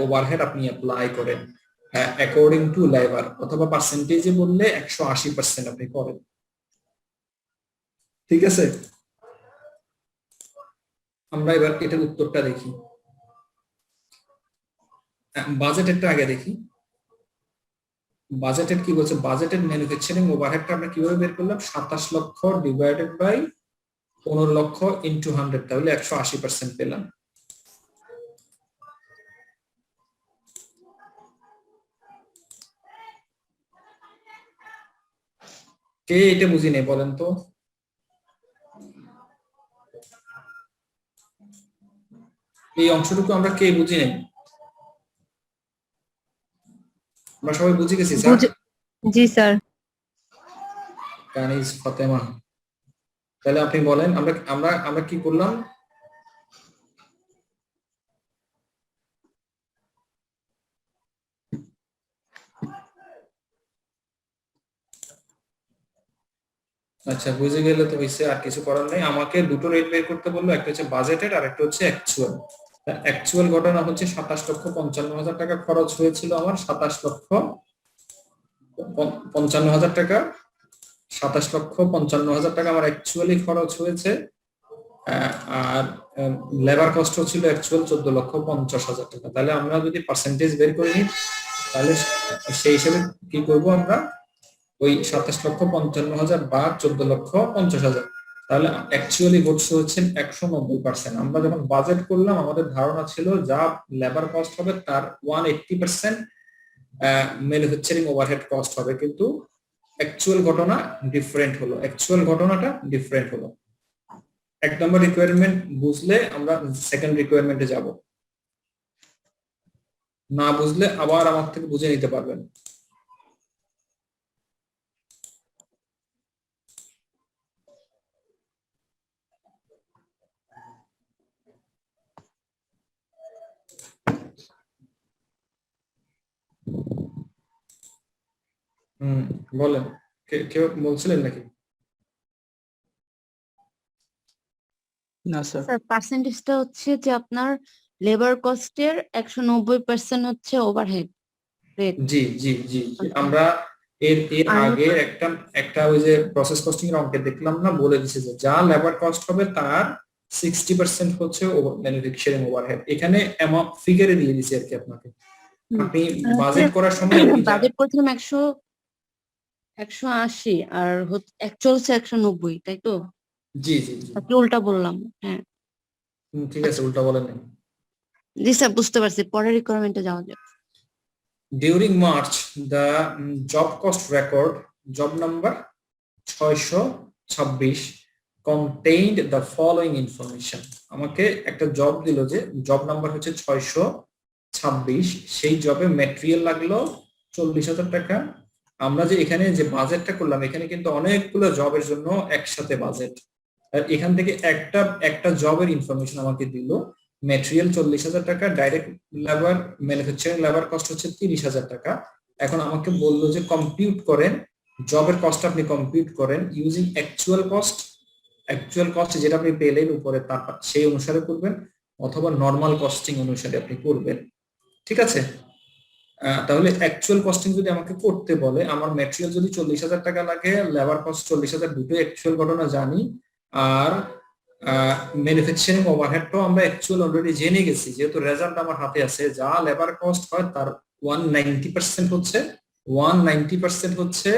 ওভারহেড আপনি অ্যাপ্লাই করেন অ্যাকর্ডিং টু লেবার, অথবা পার্সেন্টেজে বললে 180% আপনি করেন, ঠিক আছে? আমরা এবার এটার উত্তরটা দেখি। বাজেটেরটা আগে দেখি। বাজেটেড কি বলছে? বাজেটেড ম্যানুফ্যাকচারিং ওভারহেডটা আমরা কিভাবে বের করলাম? 27 লক্ষ ডিভাইডেড বাই 15 লক্ষ ইনটু 100, তাহলে 180% পেলাম। কে এটা বুঝি নেই বলেন তো? এই অংশটুকু আমরা কে বুঝি নাই? আমরা সবাই বুঝে গেছি স্যার? জি স্যার। কানিজ ফাতেমা, তাহলে আপনি বলেন আমরা আমরা আমরা কি করলাম? আচ্ছা বুঝে গেলে তো হইছে, আর কিছু করার নেই। আমাকে দুটো রেট বের করতে বললো, একটা হচ্ছে বাজেটেড আর একটা হচ্ছে অ্যাকচুয়াল। অ্যাকচুয়াল ঘটনা হচ্ছে 27,55,000 টাকা খরচ হয়েছিল আমার, 27,55,000 টাকা, 27,55,000 টাকা আমার অ্যাকচুয়ালি খরচ হয়েছে। আর লেবার কস্ট ছিল অ্যাকচুয়াল 14,50,000 টাকা। তাহলে আমরা যদি পার্সেন্টেজ বের করে নিই তাহলে সেই হিসেবে কি করব আমরা, ওই 27,55,000 বা 14,50,000, তাহলে অ্যাকচুয়ালি ঘটছে হচ্ছে 190%। আমরা যখন বাজেট করলাম আমাদের ধারণা ছিল যা লেবার কস্ট হবে তার 180% ম্যানুফ্যাকচারিং ওভারহেড কস্ট হবে, কিন্তু অ্যাকচুয়াল ঘটনা ডিফারেন্ট হলো, অ্যাকচুয়াল ঘটনাটা ডিফারেন্ট হলো। 1 নম্বর রিকোয়ারমেন্ট বুঝলে আমরা সেকেন্ড রিকোয়ারমেন্টে যাব, না বুঝলে আবার আমার থেকে বুঝে নিতে পারবেন। বলেন, কেউ বলছিলেন নাকি? না স্যার। স্যার পার্সেন্টেজটা হচ্ছে যে আপনার লেবার কস্টের 190% হচ্ছে ওভারহেড রেট। জি জি জি জি, আমরা এর আগে একটা ওই যে প্রসেস কস্টিং এর অঙ্কে দেখলাম না, বলে দিছে যে যা লেবার কস্ট হবে তার 60% হচ্ছে ম্যানুফ্যাকচারিং ওভারহেড। এখানে অ্যামাউন্ট ফিগারে দিয়ে দিছি আর কি আপনাকে। আপনি বাজেট করার সময় বাজেট করেছিলাম 180 আর অ্যাকচুয়াল হচ্ছে 190, তাই তো? জি জি জি, আপনি উল্টা বললাম। হ্যাঁ ঠিক আছে, উল্টা বলেন নাই। জি স্যার, বুঝতে পারছি, পরের রিকোয়ারমেন্টে যাওয়া যাক। During March, the job cost record, job number 626, contained the following information. আমাকে একটা জব দিল যে জব নাম্বার হচ্ছে 626, সেই জবে ম্যাটেরিয়াল লাগলো 40,000 টাকা। আমরা যে এখানে যে বাজেটটা করলাম এখানে কিন্তু অনেকগুলো জবের জন্য একসাথে বাজেট, আর এখান থেকে একটা জবের ইনফরমেশন আমাকে দিল। ম্যাটেরিয়াল 40,000 টাকা, direct labour manufacturing labour cost হচ্ছে 30,000 টাকা। এখন আমাকে বললো যে কম্পিউট করেন জবের কস্ট, আপনি কম্পিউট করেন using actual cost. Actual cost যেটা আপনি পেলেন উপরে তারপর সেই অনুসারে করবেন, অথবা নরমাল কস্টিং অনুসারে আপনি করবেন, ঠিক আছে? তাহলে অ্যাকচুয়াল কস্টিং যদি আমাকে করতে বলে, আমার ম্যাটেরিয়াল যদি 40,000 টাকা লাগে, লেবার কস্ট 40,000, দুটোই অ্যাকচুয়াল ঘটনা জানি, আর ম্যানুফ্যাকচারিং ওভারহেডটাও আমরা অ্যাকচুয়াল অলরেডি জেনে গেছি, যেহেতু রেজাল্ট আমার হাতে আছে। যা লেবার কস্ট হয় তার 190% হচ্ছে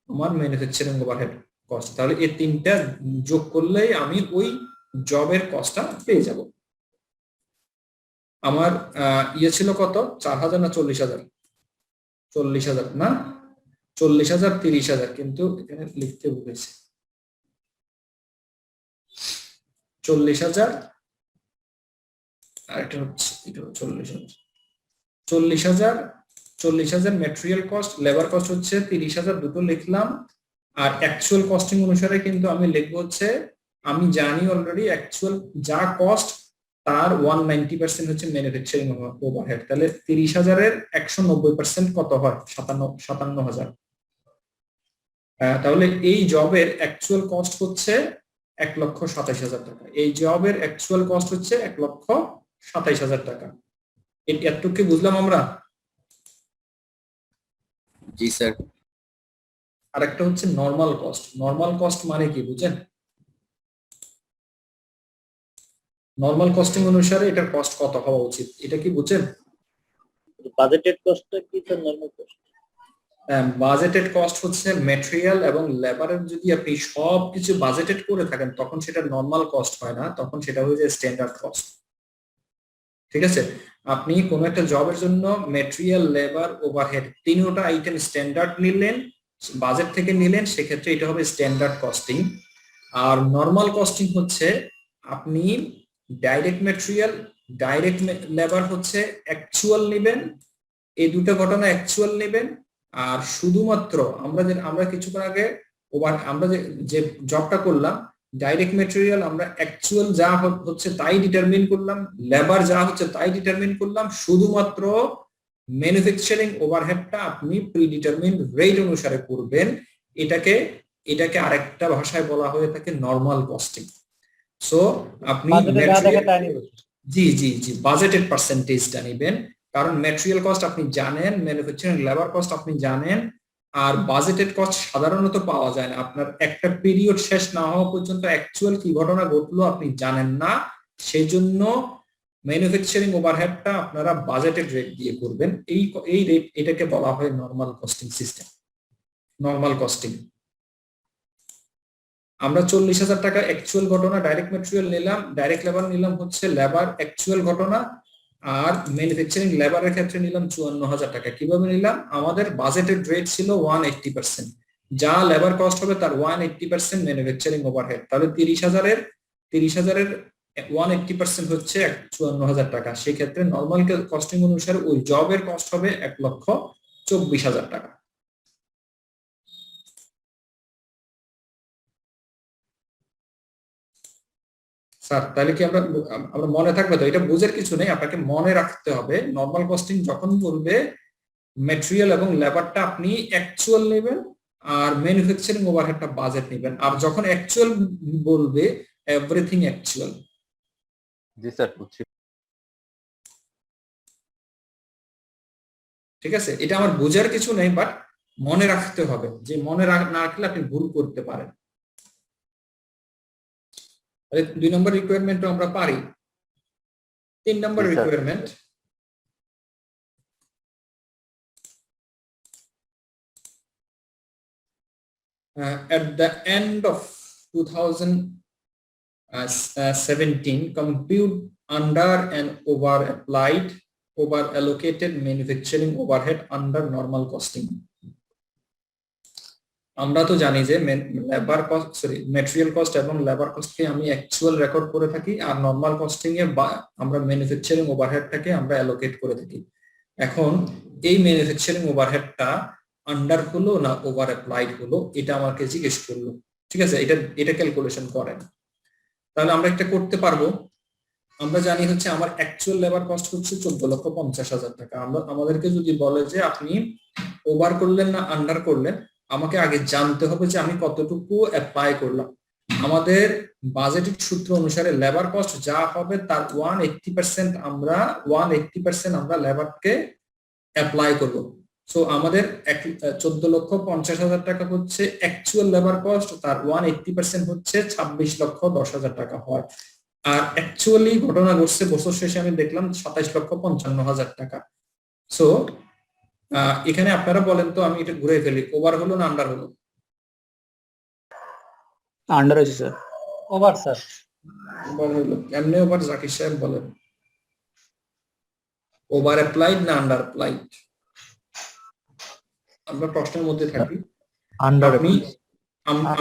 আমার ম্যানুফ্যাকচারিং ওভারহেড কস্ট। তাহলে এই তিনটা যোগ করলেই আমি ওই জবের কস্টটা পেয়ে যাব। আমার ইয়ে ছিল কত, 4,000 না 40,000? 40,000 না, 40,000 30,000, কিন্তু এখানে লিখতে ভুলেছি। 40,000 আর এটা হচ্ছে 40,000 ম্যাটেরিয়াল কস্ট, লেবার কস্ট হচ্ছে 30,000, দুটো লিখলাম। আর অ্যাকচুয়াল কস্টিং অনুসারে কিন্তু আমি লিখবো হচ্ছে, আমি জানি অলরেডি অ্যাকচুয়াল যা কস্ট তার 190% হচ্ছে ম্যানুফ্যাকচারিং ওভারহেড। তাহলে 30,000-এর 190% কত হয়? 57,000। তাহলে এই জবের অ্যাকচুয়াল কস্ট হচ্ছে 1,27,000 টাকা। এই জবের অ্যাকচুয়াল কস্ট হচ্ছে 1,27,000 টাকা। এতটুকু কি বুঝলাম আমরা? জি স্যার। আর একটা হচ্ছে নরমাল কস্ট। নরমাল কস্ট মানে কি বুঝেন? নরমাল কস্টিং অনুসারে এটার কস্ট কত হওয়া উচিত, এটা কি বুঝেন? বাজেটেড কস্টটা কি sir? Normal cost, budgeted cost হচ্ছে ম্যাটেরিয়াল এবং লেবারের, যদি আপনি সবকিছু বাজেটেড করে থাকেন তখন সেটা নরমাল কস্ট হয় না, তখন সেটা হয়ে যায় স্ট্যান্ডার্ড কস্ট, ঠিক আছে? আপনি কোন একটা জবের জন্য ম্যাটেরিয়াল, লেবার, ওভারহেড তিনটা আইটেম স্ট্যান্ডার্ড নিলেন, বাজেট থেকে নিলেন, সেক্ষেত্রে এটা হবে স্ট্যান্ডার্ড কস্টিং। আর নরমাল কস্টিং হচ্ছে আপনি ডাইরেক্ট ম্যাটেরিয়াল, ডাইরেক্ট লেবার হচ্ছে অ্যাকচুয়াল নেবেন, এই দুটো ঘটনা অ্যাকচুয়াল নেবেন। আর শুধুমাত্র আমরা কিছুক্ষণ আগে আমরা যে জবটা করলাম ডাইরেক্ট মেটেরিয়াল, আমরা অ্যাকচুয়াল যা হচ্ছে তাই ডিটারমিন করলাম, লেবার যা হচ্ছে তাই ডিটারমিন করলাম, শুধুমাত্র ম্যানুফ্যাকচারিং ওভারহেডটা আপনি প্রিডিটারমিন রেট অনুসারে করবেন। এটাকে আরেকটা ভাষায় বলা হয়ে থাকে নরমাল কস্টিং। সো আপনি জি জি জি বাজেটেড পার্সেন্টেজটা নেবেন, কারণ ম্যাটেরিয়াল কস্ট আপনি জানেন, ম্যানুফ্যাকচারিং লেবার কস্ট আপনি জানেন, আর বাজেটেড কস্ট সাধারণত পাওয়া যায় না। আপনার একটা পিরিয়ড শেষ না হওয়া পর্যন্ত অ্যাকচুয়াল কি ঘটনা ঘটলো আপনি জানেন না, সেই জন্য ম্যানুফ্যাকচারিং ওভারহেডটা আপনারা বাজেটেড রেট দিয়ে করবেন। এই রেট এটাকে বলা হয় normal costing system, normal costing. আমরা 40,000 টাকা অ্যাকচুয়াল ঘটনা ডাইরেক্ট মেটেরিয়াল নিলাম, ডাইরেক্ট লেবার নিলাম হচ্ছে লেবার অ্যাকচুয়াল ঘটনা, আর ম্যানুফ্যাকচারিং লেবারের ক্ষেত্রে নিলাম 54,000 টাকা। কিভাবে নিলাম? আমাদের বাজেটেড রেট ছিল 180%, যা লেবার কস্ট হবে তার 180% ম্যানুফ্যাকচারিং ওভারহেড। তাহলে 30,000-এর 180% হচ্ছে 54,000 টাকা। সেক্ষেত্রে নর্মাল কস্টিং অনুসারে ওই জবের কস্ট হবে 1,24,000 টাকা। স্যার তাহলে কি আমরা মনে থাকবে তো? এটা বুঝের কিছু নেই, আপনাকে মনে রাখতে হবে নরমাল কস্টিং যখন বলবে ম্যাটেরিয়াল এবং লেবারটা আপনি অ্যাকচুয়াল নেবেন আর ম্যানুফ্যাকচারিং ওভারহেডটা বাজেট নেবেন, আর যখন অ্যাকচুয়াল বলবে এভরিথিং অ্যাকচুয়াল। জি স্যার বুঝছি। ঠিক আছে, এটা আমার বোঝার কিছু নেই, বাট মনে রাখতে হবে, যে মনে না রাখলে আপনি ভুল করতে পারেন। 2 নম্বর রিকোয়ারমেন্ট আমরা পারি। 3 নম্বর requirement, at the end of 2017 compute under and over allocated manufacturing overhead under normal costing। আমরা তো জানি যে ম্যাটেরিয়াল কস্ট এবং লেবার কস্টকে আমি অ্যাকচুয়াল রেকর্ড করে থাকি, আর নরমাল কস্টিং এ আমরা ম্যানুফ্যাকচারিং ওভারহেডটাকে আমরা অ্যালোকেট করে থাকি। এখন এই ম্যানুফ্যাকচারিং ওভারহেডটা আন্ডার হলো না ওভার অ্যাপ্লাইড হলো, এটা আমাকে জিজ্ঞেস করলো। ঠিক আছে, এটা ক্যালকুলেশন করেন। তাহলে আমরা একটা করতে পারবো। আমরা জানি হচ্ছে আমার অ্যাকচুয়াল লেবার কস্ট হচ্ছে 14,50,000 টাকা। আমাদেরকে যদি বলে যে আপনি ওভার করলেন না আন্ডার করলেন, আমাকে আগে জানতে হবে যে আমি কতটুকু অ্যাপ্লাই করলাম। আমাদের বাজেটের সূত্র অনুসারে লেবার কস্ট যা হবে তার 180% আমরা লেবারকে অ্যাপ্লাই করব। সো আমাদের 14,50,000 টাকা হচ্ছে অ্যাকচুয়াল লেবার কস্ট, তার 180% হচ্ছে 26,10,000 টাকা হয়। আর অ্যাকচুয়ালি ঘটনা ঘটছে বছর শেষে আমি দেখলাম 27,55,000 টাকা। সো এখানে আপনারা বলেন তো, আমি এটা ঘুরে ফেলি, ওভার হলো না আন্ডার হলো? আন্ডার হয়েছে স্যার। Over sir. ওভার হলো। এমনি ওভার? জাকির সাহেব বলেন, ওভার অ্যাপ্লাইড না আন্ডার অ্যাপ্লাইড? আমরা প্রশ্নের মধ্যে থাকি।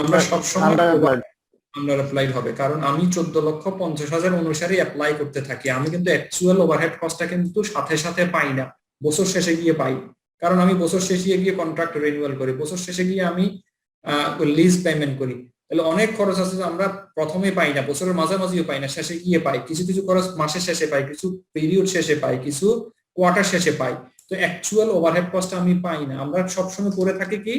আমরা সবসময় আন্ডার অ্যাপ্লাইড হবে, কারণ আমি 14,50,000 অনুসারে অ্যাপ্লাই করতে থাকি। আমি কিন্তু অ্যাকচুয়াল ওভারহেড কস্টটা কিন্তু সাথে সাথে পাই না, বছর শেষে গিয়ে পাই। কারণ আমি বছর শেষে গিয়ে কন্ট্রাক্ট রিনিউয়াল করি, বছর শেষে গিয়ে আমি লিজ পেমেন্ট করি। তাহলে অনেক খরচ আছে আমরা প্রথমে পাই না, বছরের মাঝামাঝিও পাই না, শেষে গিয়ে পাই। কিছু কিছু খরচ মাসের শেষে পাই, কিছু পিরিয়ড শেষে পাই, কিছু কোয়ার্টার শেষে পাই। তো অ্যাকচুয়াল ওভারহেড কস্ট আমি পাই না। আমরা সবসময় করে থাকি কি,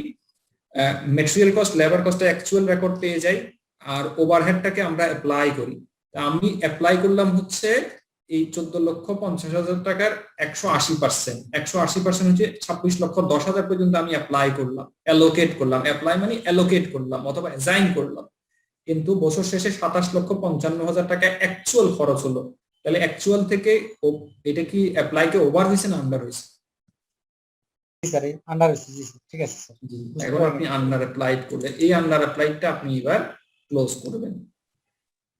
material cost labour cost actual record পেয়ে যাই, আর ওভারহেডটাকে আমরা অ্যাপ্লাই করি। আমি অ্যাপ্লাই করলাম হচ্ছে এই 14,50,000 টাকার 180% হচ্ছে 26,10,000 পর্যন্ত আমি অ্যাপ্লাই করলাম, অ্যালোকেট করলাম। অ্যাপ্লাই মানে অ্যালোকেট করলাম অথবা অ্যাসাইন করলাম। কিন্তু বছর শেষে 27,55,000 টাকা অ্যাকচুয়াল খরচ হলো। তাহলে অ্যাকচুয়াল থেকে এটা কি অ্যাপ্লাইকে ওভার হয়েছে না আন্ডার হয়েছে? আন্ডার হয়েছে। জি ঠিক আছে স্যার। এখন আপনি আন্ডার অ্যাপ্লাইড করলেন, এই আন্ডার অ্যাপ্লাইডটা আপনি এবার ক্লোজ করবেন,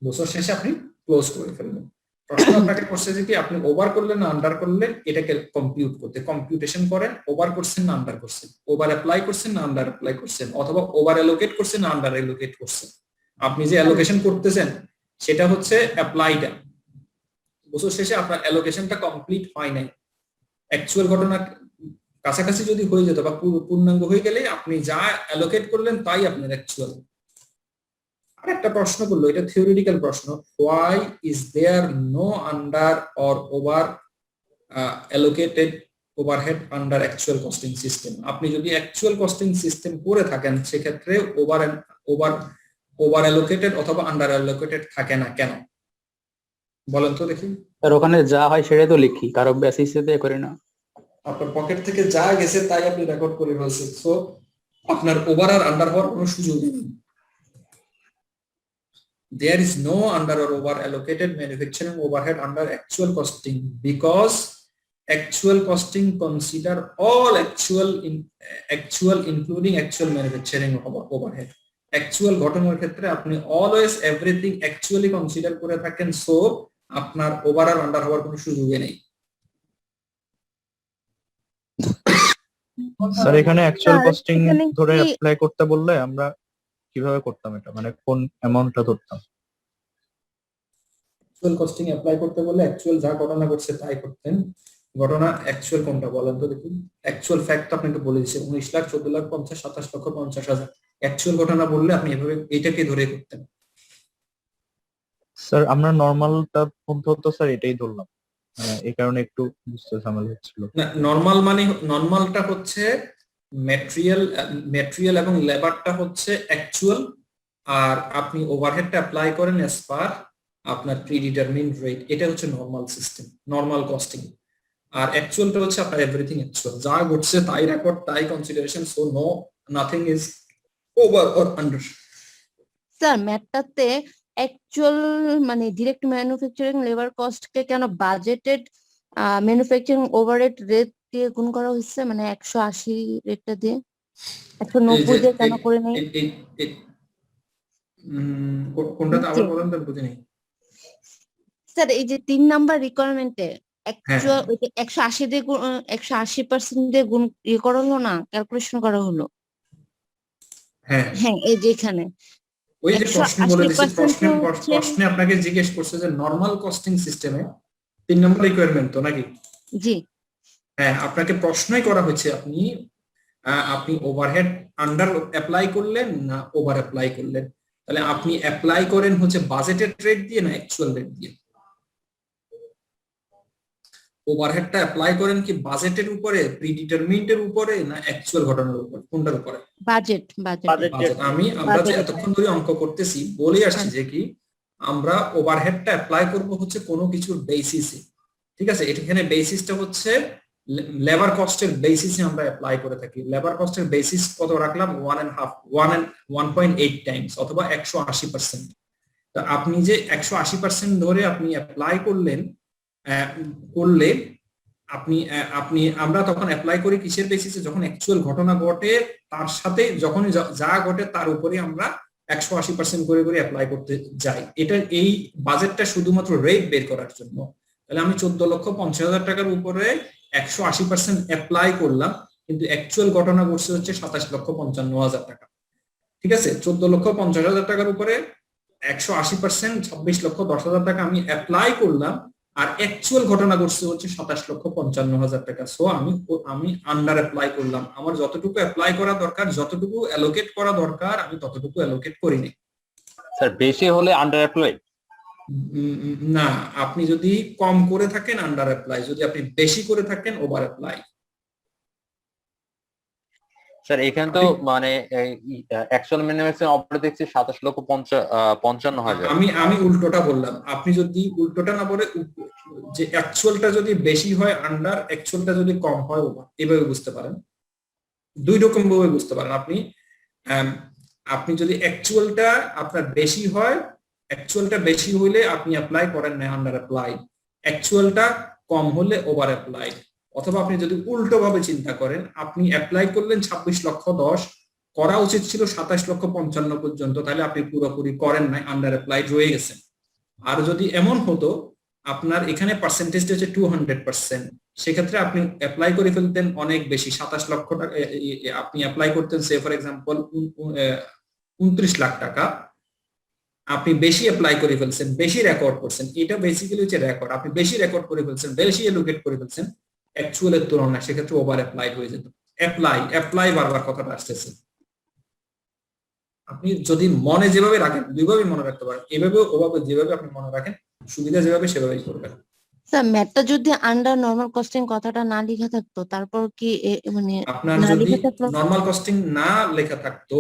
বছর শেষে আপনি ক্লোজ করে ফেলবেন। প্রশ্ন আপনাকে করছে যে কি আপনি ওভার করলেন না আন্ডার করলেন, এটাকে কম্পিউট করতে কম্পিউটেশন করেন। ওভার করছেন না আন্ডার করছেন, ওভার অ্যাপ্লাই করছেন না আন্ডার অ্যাপ্লাই করছেন, অথবা ওভার অ্যালোকেট করছেন না আন্ডার অ্যালোকেট করছেন। আপনি যে অ্যালোকেশন করতেছেন সেটা হচ্ছে অ্যাপ্লাইটা, বছর শেষে আপনার অ্যালোকেশনটা কমপ্লিট হয় নাই, অ্যাকচুয়াল ঘটনা কাছাকাছি যদি হয়ে যেত বা পূর্ণাঙ্গ হয়ে গেলে আপনি যা অ্যালোকেট করলেন তাই আপনার অ্যাকচুয়াল। আর একটা প্রশ্ন করলো, এটা থিওরিটিক্যাল প্রশ্ন, why is there no under or over allocated overhead under actual costing system? আপনি যদি অ্যাকচুয়াল কস্টিং সিস্টেম করে থাকেন সেক্ষেত্রে ওভার অ্যালোকেটেড অথবা আন্ডার অ্যালোকেটেড থাকে না কেন, বলেন তো দেখি। আর ওখানে যা হয় সেটাই তো লিখি, কারো বেসিসে দিয়ে করি না। আপনার পকেট থেকে যা গেছে তাই আপনি রেকর্ড করে ফেলছেন, সো আপনার ওভার আর আন্ডার হওয়ার কোনো সুযোগ নেই। There is no under or over allocated manufacturing overhead under actual costing because actual costing consider all actual including actual manufacturing overhead. Actual ঘটনার ক্ষেত্রে আপনি always everything actually consider করে থাকেন, সো আপনার ওভার আর আন্ডার হওয়ার কোনো সুযোগই নেই। স্যার এখানে অ্যাকচুয়াল স্যার, কস্টিং এখানে ধরে কি- অ্যাপ্লাই করতে বললে আমরা কিভাবে করতাম এটা, মানে কোন অ্যামাউন্টটা ধরতাম? অ্যাকচুয়াল কস্টিং অ্যাপ্লাই করতে বললে অ্যাকচুয়াল যা ঘটনা ঘটছে তাই করতেন। ঘটনা অ্যাকচুয়াল কোনটা বলেন তো দেখুন। অ্যাকচুয়াল ফ্যাক্ট তো আপনাকে বলে দিচ্ছে 19 লাখ, 14 লাখ 50, 27 লক্ষ 50,000। অ্যাকচুয়াল ঘটনা বললে আপনি এভাবে এটাকে ধরে করতেন। স্যার আমরা নরমালটা কোনটা হতো স্যার এটাই ধরলাম, মানে এই কারণে একটু বুঝতে ঝামেলা হচ্ছিল। না, নরমাল মানে নরমালটা হচ্ছে ম্যাটেরিয়াল এবং লেবারটা হচ্ছে অ্যাকচুয়াল, আর আপনি ওভারহেডটা অ্যাপ্লাই করেন অ্যাজ পার আপনার প্রিডিটারমিন্ড রেট, এটা হচ্ছে নরমাল সিস্টেম, নরমাল কস্টিং। আর অ্যাকচুয়ালটা হচ্ছে আপনার এভরিথিং অ্যাকচুয়াল, যা ঘটছে তাই রেকর্ড, তাই consideration, so nothing is over or under. Sir ম্যাটটাতে অ্যাকচুয়াল মানে ডিরেক্ট ম্যানুফ্যাকচারিং লেবার কস্টকে কেন বাজেটেড ম্যানুফ্যাকচারিং ওভারহেড রেট দিয়ে গুণ করা হয়েছে, মানে 180 রেটটা দিয়ে 190 দিয়ে কেন করে নেই? কোনটাতে আবার বলেন তো, বুঝিনি। স্যার এই যে 3 নাম্বার রিকোয়ারমেন্টে অ্যাকচুয়াল 180 দিয়ে 180% দিয়ে গুণ করা হলো না, ক্যালকুলেশন করা হলো। হ্যাঁ হ্যাঁ এই যে এখানে ওই যে প্রশ্ন বলে দিছি, 180% প্রশ্নে আপনাকে জিজ্ঞেস করছে যে নরমাল কস্টিং সিস্টেমে 3 নম্বর রিকোয়ারমেন্ট তো নাকি? জি হ্যাঁ, আপনাকে প্রশ্নই করা হয়েছে আপনি ওভারহেড আন্ডার অ্যাপ্লাই করলেন না ওভার অ্যাপ্লাই করলেন। তাহলে আপনি অ্যাপ্লাই করেন হচ্ছে বাজেটেড রেট দিয়ে না অ্যাকচুয়াল রেট দিয়ে? ওভারহেডটা অ্যাপ্লাই করেন কি বাজেটের উপরে, প্রিডিটারমিন্ডের উপরে, না অ্যাকচুয়াল ঘটনার উপরে, কোনটার উপরে? বাজেট বাজেট আমরা যে এতক্ষণ ধরে অঙ্ক করতেছি বলে আসছি যে কি আমরা ওভারহেডটা অ্যাপ্লাই করব হচ্ছে কোনো কিছুর বেসিসে, ঠিক আছে? এখানে বেসিসটা হচ্ছে লেবার কস্টের বেসিসে আমরা অ্যাপ্লাই করে থাকি। লেবার কস্টের বেসিস কত রাখলাম? 1.8 টাইমস অথবা 180%। তো আপনি যে 180% ধরে আপনি অ্যাপ্লাই করলে আমরা তখন অ্যাপ্লাই করি কিসের বেসিসে? যখন অ্যাকচুয়াল ঘটনা ঘটে তার সাথে যখন যা ঘটে তার উপরে আমরা 180% করে অ্যাপ্লাই করতে যাই। এটা এই বাজেটটা শুধুমাত্র রেট বের করার জন্য। তাহলে আমি 14,50,000 টাকার উপরে 180% অ্যাপ্লাই করলাম, কিন্তু অ্যাকচুয়াল ঘটনা ঘটছে হচ্ছে 27,55,000 টাকা, ঠিক আছে? 14,50,000 টাকার উপরে 180% 26,10,000 টাকা আমি অ্যাপ্লাই করলাম, আর অ্যাকচুয়াল ঘটনা ঘটছে হচ্ছে 27,55,000 টাকা। সো আমি আন্ডার অ্যাপ্লাই করলাম। আমার যতটুকু অ্যাপ্লাই করা দরকার, যতটুকু অ্যালোকেট করা দরকার আমি ততটুকু অ্যালোকেট করিনি। স্যার বেশি হলে আন্ডার অ্যাপ্লাই? না, আপনি যদি কম করে থাকেন আন্ডার অ্যাপ্লাই, যদি আপনি বেশি করে থাকেন ওভার অ্যাপ্লাই। স্যার এখানে তো মানে অ্যাকচুয়াল ম্যানুফ্যাকচারিং অপারেট দেখছি 27,55,000। আমি উল্টোটা বললাম। আপনি যদি উল্টোটা না বলে যে অ্যাকচুয়ালটা যদি বেশি হয় আন্ডার, অ্যাকচুয়ালটা যদি কম হয় ওভার, এভাবে বুঝতে পারেন। দুই রকম ভাবে বুঝতে পারেন। আপনি যদি অ্যাকচুয়ালটা আপনার বেশি হয়, অ্যাকচুয়ালটা বেশি হইলে আপনি অ্যাপ্লাই করেন না আন্ডার অ্যাপ্লাই, অ্যাকচুয়ালটা কম হলে ওভার অ্যাপ্লাই। অথবা আপনি যদি উল্টো ভাবে চিন্তা করেন, আপনি অ্যাপ্লাই করলেন 26,10,000, করা উচিত ছিল 27,55,000 পর্যন্ত, তাহলে আপনি পুরোপুরি করেন নাই, আন্ডার অ্যাপ্লাই রয়ে গেছেন। আর যদি এমন হতো আপনার এখানে পার্সেন্টেজটা হচ্ছে 200%, সেক্ষেত্রে আপনি অ্যাপ্লাই করে ফেলতেন অনেক বেশি, 27 লক্ষ টাকা আপনি অ্যাপ্লাই করতেন, সে ফর এক্সাম্পল 29 লাখ টাকা, আপনি বেশি অ্যাপ্লাই করে ফেলছেন, বেশি রেকর্ড করছেন, এটা বেসিক্যালি হচ্ছে রেকর্ড। আপনি বেশি রেকর্ড করে ফেলছেন, বেশি এলোকেট করে ফেলছেন অ্যাকচুয়ালের তুলনায়, সেক্ষেত্রে ওভার অ্যাপ্লাইড হয়ে যেত। অ্যাপ্লাই বারবার কথাটা আসতেছে। আপনি যদি মনে যেভাবে রাখেন, দুইভাবে মনে রাখতে পারেন, এভাবে ওভাবে, যেভাবে আপনি মনে রাখেন সুবিধা যেভাবে সেভাবেই করবেন। স্যার ম্যাথটা যদি আন্ডার নরমাল কস্টিং কথাটা না লেখা থাকতো, তারপর কি মানে আপনার না যদি লেখা থাকলো নরমাল কস্টিং না লেখা থাকতো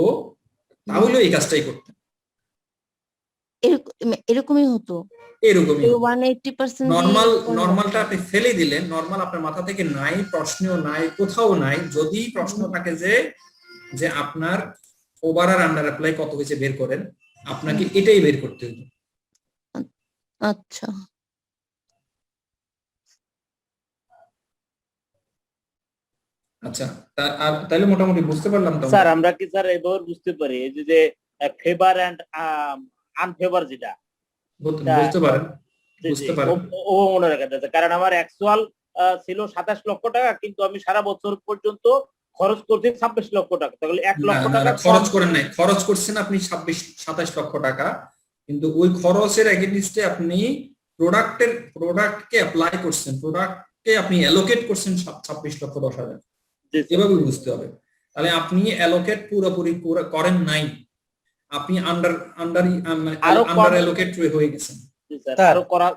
তাহলে এই কাজটাই করতেন, এরকমই হতো। এরকমই। 180% নরমালটা আপনি ফেলে দিলেন, নরমাল আপনার মাথা থেকে নাই, প্রশ্নেও নাই, কোথাও নাই। যদি প্রশ্ন থাকে যে আপনার ওভার আর আন্ডার অ্যাপ্লাই কত হয়েছে বের করেন, আপনাকে এটাই বের করতে হতো। আচ্ছা আচ্ছা, আর তাহলে মোটামুটি বুঝতে পারলাম তো। স্যার আমরা কি স্যার এবার বুঝতে পারি এই যে ফেভার এন্ড আনফেভার যেটা বুঝতে পারেন, বুঝতে পারেন। ও মনে রাখা যাচ্ছে, কারণ আমার অ্যাকচুয়াল ছিল 27 লক্ষ টাকা, কিন্তু আমি সারা বছর পর্যন্ত খরচ করছি 26 লক্ষ টাকা, তাহলে 1 লক্ষ টাকা খরচ করেন নাই, খরচ করছেন আপনি 27 লক্ষ টাকা, কিন্তু ওই খরচের এগেইনস্টে আপনি প্রোডাক্টকে অ্যাপ্লাই করছেন, প্রোডাক্টকে আপনি অ্যালোকেট করছেন 26 লক্ষ 10,000। এভাবে বুঝতে হবে। তাহলে আপনি অ্যালোকেট পুরোপুরি করেন নাই, আপনি আন্ডার অ্যালোকেট হয়ে গেছেন। আরো করা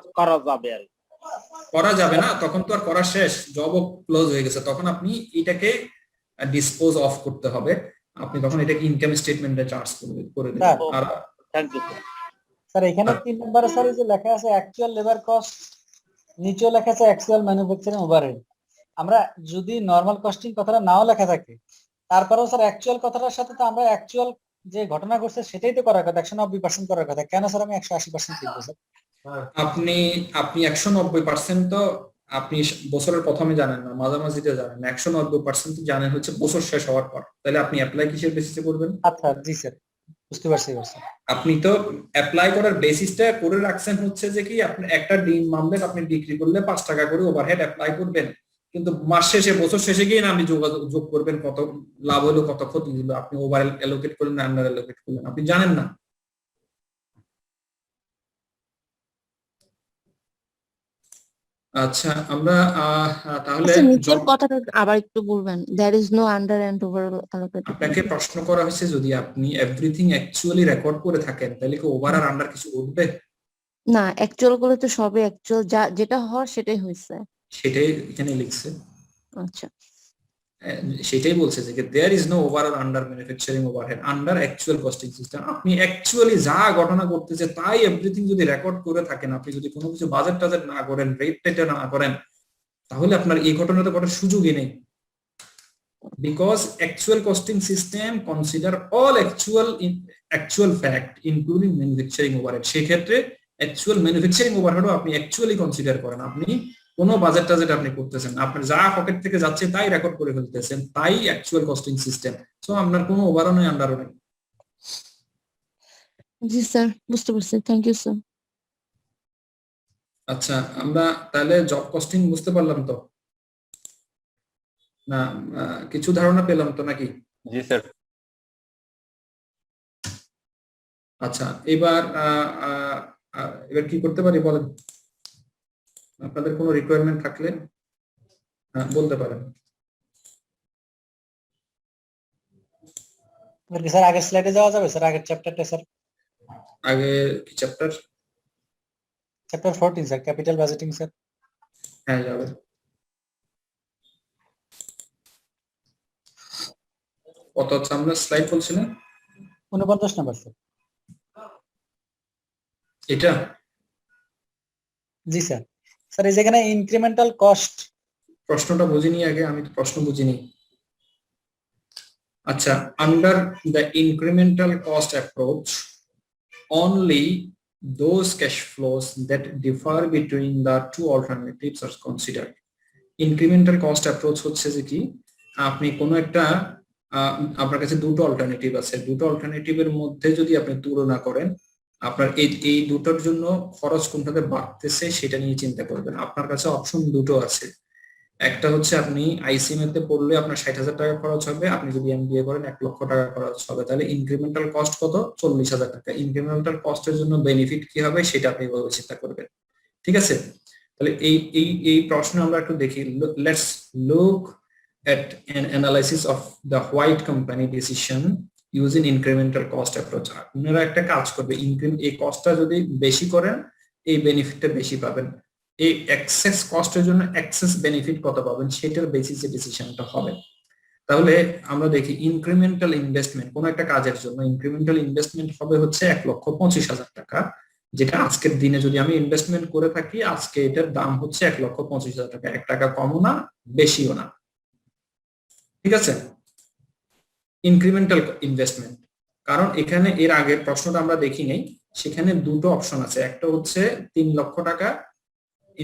যাবে, আর করা যাবে না, তখন তো আর করা শেষ, জবও ক্লোজ হয়ে গেছে, তখন আপনি এটাকে ডিসপোজ অফ করতে হবে। আপনি তখন এটাকে ইনকাম স্টেটমেন্টে চার্জ করে দেবেন। আর থ্যাংক ইউ স্যার এখানে 3 নম্বরে স্যার এই যে লেখা আছে অ্যাকচুয়াল লেবার কস্ট, নিচেও লেখা আছে অ্যাকচুয়াল ম্যানুফ্যাকচারিং ওভারহেড। আমরা যদি নরমাল কস্টিং কথাটা নাও লেখা থাকে, তারপরেও স্যার অ্যাকচুয়াল কথাটার সাথে তো আমরা অ্যাকচুয়াল যে ঘটনা ঘটছে সেটাই তো করার কথা, 190% করার কথা। কেন স্যার আমি 180% লিখবো স্যার? আপনি 190% তো আপনি বছরের প্রথমে জানেন না, মাঝামাঝিতে জানেন না, 190% জানেন হচ্ছে বছর শেষ হওয়ার পর। তাহলে আপনি অ্যাপ্লাই কিসের বেসিসে করবেন? আচ্ছা জি স্যার, বুঝতে পারছি স্যার। আপনি তো অ্যাপ্লাই করার বেসিসটা করে রাখছেন হচ্ছে যে কি আপনি একটা ডিম মামলেট আপনি বিক্রি করলে 5 টাকা করে ওভারহেড অ্যাপ্লাই করবেন, কিন্তু মাস শেষে, বছর শেষে গিয়ে না আপনি যোগ করবেন কত লাভ হলো কত ক্ষতি হলো, আপনি ওভার অ্যালোকেট করলেন না আন্ডার অ্যালোকেট করলেন, আপনি জানেন না। আচ্ছা, আমরা তাহলে নিচের কথাটা আবার একটু বলবেন, there is no under and over allocated। আপনাকে প্রশ্ন করা হয়েছে যদি আপনি এভরিথিং অ্যাকচুয়ালি রেকর্ড করে থাকেন তাহলে কি ওভার আর আন্ডার কিছু উঠবে? না, অ্যাকচুয়াল গুলো তো সবে অ্যাকচুয়াল, যেটা হওয়ার সেটাই হয়েছে। সেটাই এখানে লিখছে। আচ্ছা, সেটাই বলছে যে there is no over or under manufacturing overhead under actual costing system. আপনি অ্যাকচুয়ালি যা ঘটনা ঘটতেছে তাই এভরিথিং যদি রেকর্ড করে থাকেন, আপনি যদি কোনো কিছু বাজেট টাজেট না করেন, রেট টেটে না করেন, তাহলে আপনার এই ঘটনাটা ঘটার সুযোগই নেই। Because actual costing system consider all actual fact including manufacturing overhead. সেক্ষেত্রে অ্যাকচুয়াল ম্যানুফ্যাকচারিং ওভারহেডও আপনি অ্যাকচুয়ালি কনসিডার করেন। আপনি কোনো বাজেট টাজেট আপনি করতেছেন, আপনার যা পকেট থেকে যাচ্ছে তাই রেকর্ড করে ফেলতেছেন, তাই অ্যাকচুয়াল কস্টিং সিস্টেম। সো আপনার কোনো ওভারও নেই, আন্ডারও নেই। জি স্যার, বুঝতে পারছি, থ্যাংক ইউ স্যার। আচ্ছা, আমরা তাহলে জব কস্টিং বুঝতে পারলাম তো না? কিছু ধারণা পেলাম তো নাকি? জি স্যার। আচ্ছা, এবার কি করতে পারি বলেন? আপনাদের কোনো রিকোয়ারমেন্ট থাকলে বলতে পারেন। স্যার আগের স্লাইডে যাওয়া যাবে স্যার? আগের চ্যাপ্টারটা স্যার, আগে কি chapter? Chapter 14 sir, capital budgeting sir. হ্যাঁ যাবে। কত হচ্ছে আমরা স্লাইড বলছি না? 49 নাম্বার স্যার। এটা? জি স্যার। স্যার এই যেখানে ইনক্রিমেন্টাল কস্ট, প্রশ্নটা বুঝিনি আগে, আমি তো প্রশ্ন বুঝিনি। আচ্ছা, under the incremental cost approach only those cash flows that differ between the two alternatives are considered. Incremental cost approach হচ্ছে যে কি আপনি কোনো একটা আপনার কাছে দুটো অল্টারনেটিভ আছে, দুটো অল্টারনেটিভের মধ্যে যদি আপনি তুলনা করেন, আপনার এই দুটোর জন্য খরচ কোনটাতে বাড়তেছে সেটা নিয়ে চিন্তা করবেন। আপনার কাছে অপশন দুটো আছে, একটা হচ্ছে আপনি আইসিএমএ তে পড়লে আপনার 60,000 টাকা খরচ হবে, আপনি যদি এমবিএ করেন 1 লক্ষ টাকা খরচ হবে, তাহলে ইনক্রিমেন্টাল কস্ট কত? 40,000 টাকা। ইনক্রিমেন্টাল কস্টের জন্য বেনিফিট কি হবে সেটা আপনি ভাবে চিন্তা করবেন, ঠিক আছে? তাহলে এই প্রশ্ন আমরা একটু দেখি। Let's look at an analysis of the White company decision using incremental cost approach. আপনারা একটা কাজ করবে, এই কস্টটা যদি বেশি করেন এই বেনিফিটটা বেশি পাবেন, এই এক্সেস কস্টের জন্য এক্সেস বেনিফিট কত পাবেন সেটার বেসিসে ডিসিশনটা হবে। তাহলে আমরা দেখি ইনক্রিমেন্টাল ইনভেস্টমেন্ট কোন একটা কাজের জন্য ইনক্রিমেন্টাল ইনভেস্টমেন্ট হবে হচ্ছে 1,25,000 টাকা, যেটা আজকের দিনে যদি আমি ইনভেস্টমেন্ট করে থাকি আজকে এটার দাম হচ্ছে 1,25,000 টাকা, 1 টাকা কমও না বেশিও না, ঠিক আছে? ইনক্রিমেন্টাল ইনভেস্টমেন্ট, কারণ এখানে এর আগের প্রশ্নটা আমরা দেখি নাই, সেখানে দুটো অপশন আছে, একটা হচ্ছে 3 লক্ষ টাকা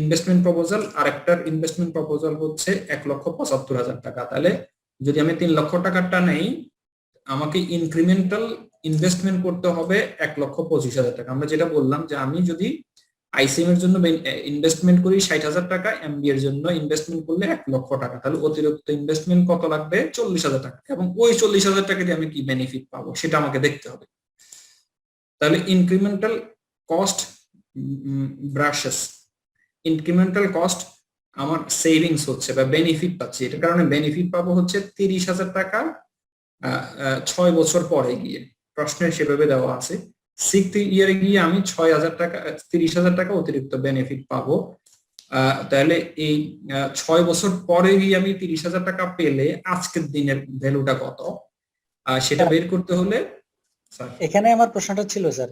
ইনভেস্টমেন্ট প্রপোজাল, আর একটা ইনভেস্টমেন্ট প্রপোজাল হচ্ছে 1,75,000 টাকা। তাহলে যদি আমি 3 লক্ষ টাকাটা নেই আমাকে ইনক্রিমেন্টাল ইনভেস্টমেন্ট করতে হবে 1,25,000 টাকা। আমরা যেটা বললাম যে আমি যদি আইসিএম এর জন্য ইনভেস্টমেন্ট করি 60,000 টাকা, এমবি এর জন্য ইনভেস্টমেন্ট করলে 1 লক্ষ টাকা, তাহলে অতিরিক্ত ইনভেস্টমেন্ট কত লাগবে? 40,000 টাকা, এবং ওই 40,000 টাকা দিয়ে আমি কি বেনিফিট পাবো সেটা আমাকে দেখতে হবে। তাহলে incremental cost brushes, incremental cost আমার সেভিংস হচ্ছে বা বেনিফিট পাচ্ছি, এটার কারণে বেনিফিট পাবো হচ্ছে 30,000 টাকা 6 বছর পরে গিয়ে, প্রশ্নে সেভাবে দেওয়া আছে। 6th ইয়ারে গিয়ে আমি 6,000 টাকা 30,000 টাকা অতিরিক্ত বেনিফিট পাবো। তাহলে এই 6 বছর পরে গিয়ে আমি 30,000 টাকা পেলে আজকের দিনের ভ্যালুটা কত সেটা বের করতে হলে এখানে আমার প্রশ্নটা ছিল স্যার,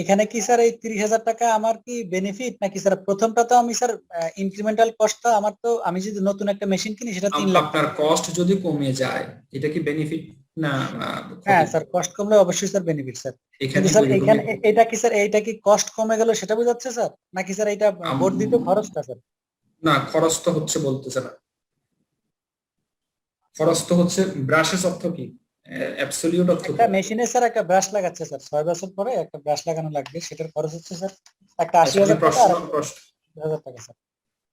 এখানে কি স্যার এই 30,000 টাকা আমার কি বেনিফিট নাকি স্যার প্রথমটা তো আমি স্যার ইনক্রিমেন্টাল কস্টটা আমার তো আমি যদি নতুন একটা মেশিন কিনি সেটা 3 লাখ, আপনার কস্ট যদি কমে যায় এটা কি বেনিফিট না? হ্যাঁ স্যার কস্ট কমলে অবশ্যই স্যার বেনিফিট স্যার, এখানে স্যার এখানে এটা কি স্যার এইটা কি কস্ট কমে গেল সেটা বোঝাচ্ছে স্যার, নাকি স্যার এটা বর্ধিত খরচটা স্যার? না, খরচ তো হচ্ছে বলতেছে না, খরচ তো হচ্ছে ব্রাশেস অর্থ কি অ্যাবসলিউট অর্থ একটা মেশিনে স্যার একটা ব্রাশ লাগাচ্ছে স্যার 6 বছর পরে একটা ব্রাশ লাগানো লাগবে, সেটার খরচ হচ্ছে স্যার একটা 80,000 টাকা আর 20,000 টাকা স্যার।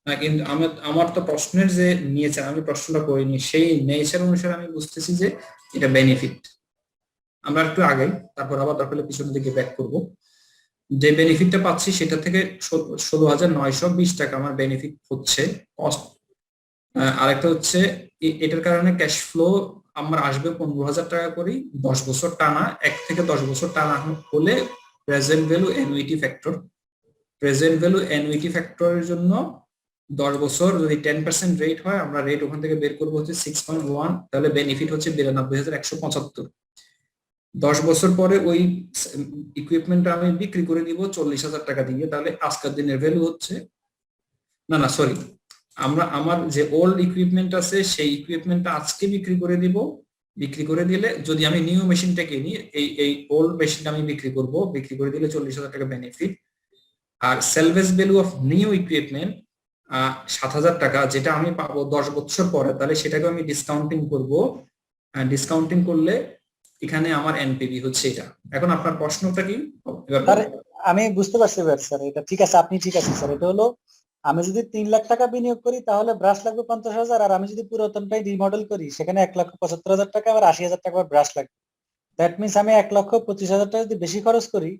না, কিন্তু আমার তো প্রশ্নের যে নিয়েছেন আমি প্রশ্নটা করিনি, সেই নেচার অনুসারে আমি বুঝতেছি যে এটা বেনিফিট। আমরা একটু আগে তারপর আবার দরকার হলে পিছনের দিকে ব্যাক করব। যে বেনিফিটটা পাচ্ছি সেটা থেকে 16,920 টাকা আমার বেনিফিট হচ্ছে কস্ট। আরেকটা হচ্ছে এটার কারণে ক্যাশ ফ্লো আমার আসবে 15,000 টাকা করে 10 বছর টানা, 1 থেকে 10 বছর টানা হলে present value annuity factor, present value annuity ফ্যাক্টরের জন্য 10 বছর যদি 10% রেট হয় আমরা রেট ওখান থেকে বের করবো হচ্ছে 6.1, তাহলে বেনিফিট হচ্ছে 92,175। 10 বছর পরে ওই ইকুইপমেন্টটা আমি বিক্রি করে দিব 40,000 টাকা দিয়ে, তাহলে আজকের দিনের ভ্যালু হচ্ছে না সরি, আমার যে ওল্ড ইকুইপমেন্ট আছে সেই ইকুইপমেন্টটা আজকে বিক্রি করে দিব, বিক্রি করে দিলে যদি আমি নিউ মেশিনটা কিনি এই ওল্ড মেশিনটা আমি বিক্রি করে দিলে 40,000 টাকা বেনিফিট। আর salvage value of new equipment 7,000 টাকা, যেটা আমি পাবো 10 বছর পরে, তাহলে সেটাকে আমি ডিসকাউন্টিং করব, ডিসকাউন্টিং করলে এখানে আমার এনপিভি হচ্ছে এটা। এখন আপনার প্রশ্নটা কি? আমি বুঝতে পারছি স্যার, এটা ঠিক আছে, আপনি ঠিক আছে স্যার। এটা হলো আমি যদি 3 লাখ টাকা বিনিয়োগ করি তাহলে ব্রাশ লাগবে 50,000, আর আমি যদি পুরাতনটাই রিমডেল করি সেখানে 1,75,000 টাকা আর 80,000 টাকা ব্রাশ লাগবে। দ্যাট মিনস আমি 1,25,000 টাকা যদি বেশি খরচ করি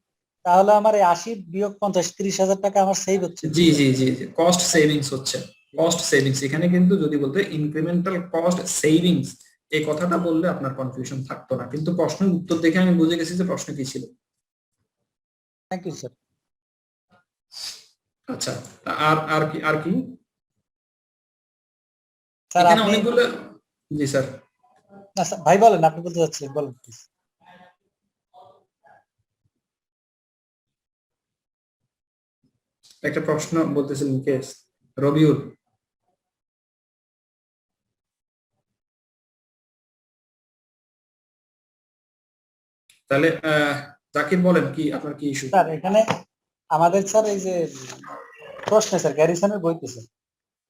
তাহলে আমার এই 80 বিয়োগ 50 30,000 টাকা আমার সেভ হচ্ছে। জি জি জি জি, কস্ট সেভিংস হচ্ছে, কস্ট সেভিংস। এখানে কিন্তু যদি বলতে ইনক্রিমেন্টাল কস্ট সেভিংস এই কথাটা বললে আপনার কনফিউশন থাকতো না, কিন্তু প্রশ্নের উত্তর দেখে আমি বুঝে গেছি যে প্রশ্ন কি ছিল। Thank you sir. আচ্ছা, আর কি স্যার এখানে আপনি অনেকগুলো। জি স্যার। না স্যার ভাই বলেন, আপনি বলতে চাচ্ছেন বলেন প্লিজ। একটা প্রশ্ন বলতেছিলেন কে? রবিউল। তাহলে জাকির বলেন কি আপনার কি ইস্যু? স্যার এখানে আমাদের স্যার এই যে প্রশ্ন স্যার গ্যারিসনের বইতে স্যার,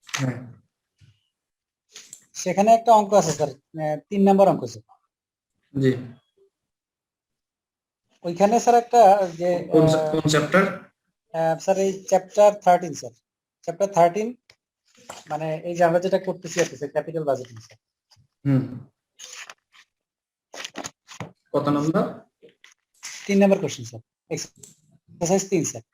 হ্যাঁ সেখানে একটা অঙ্ক আছে স্যার, 3 নম্বর অঙ্ক স্যার। জি। ওইখানে স্যার একটা যে কোন চ্যাপ্টার? স্যার এই চ্যাপ্টার 13 স্যার, চ্যাপ্টার 13 মানে এই যে আমরা যেটা করতেছি আর কি স্যার, ক্যাপিটাল বাজেটিং স্যার। কত number? 3 number question sir, exercise 3 sir.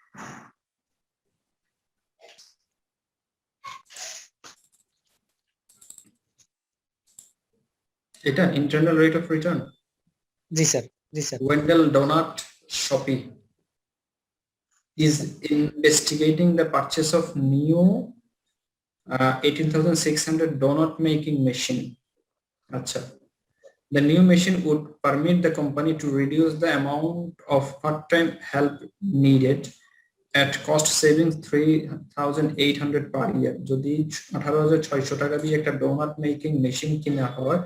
এটা ইন্টারনাল রেট অফ রিটার্ন। জি স্যার, জি sir. Wendell Donut Shopee is investigating the purchase of new 18,600 donut making machine. Acha. The new machine would permit the company to reduce the amount of part-time help needed at cost savings 3,800 per year. যদি 18,600 টাকা দিয়ে একটা ডোনাট মেকিং মেশিন কিনা হয়,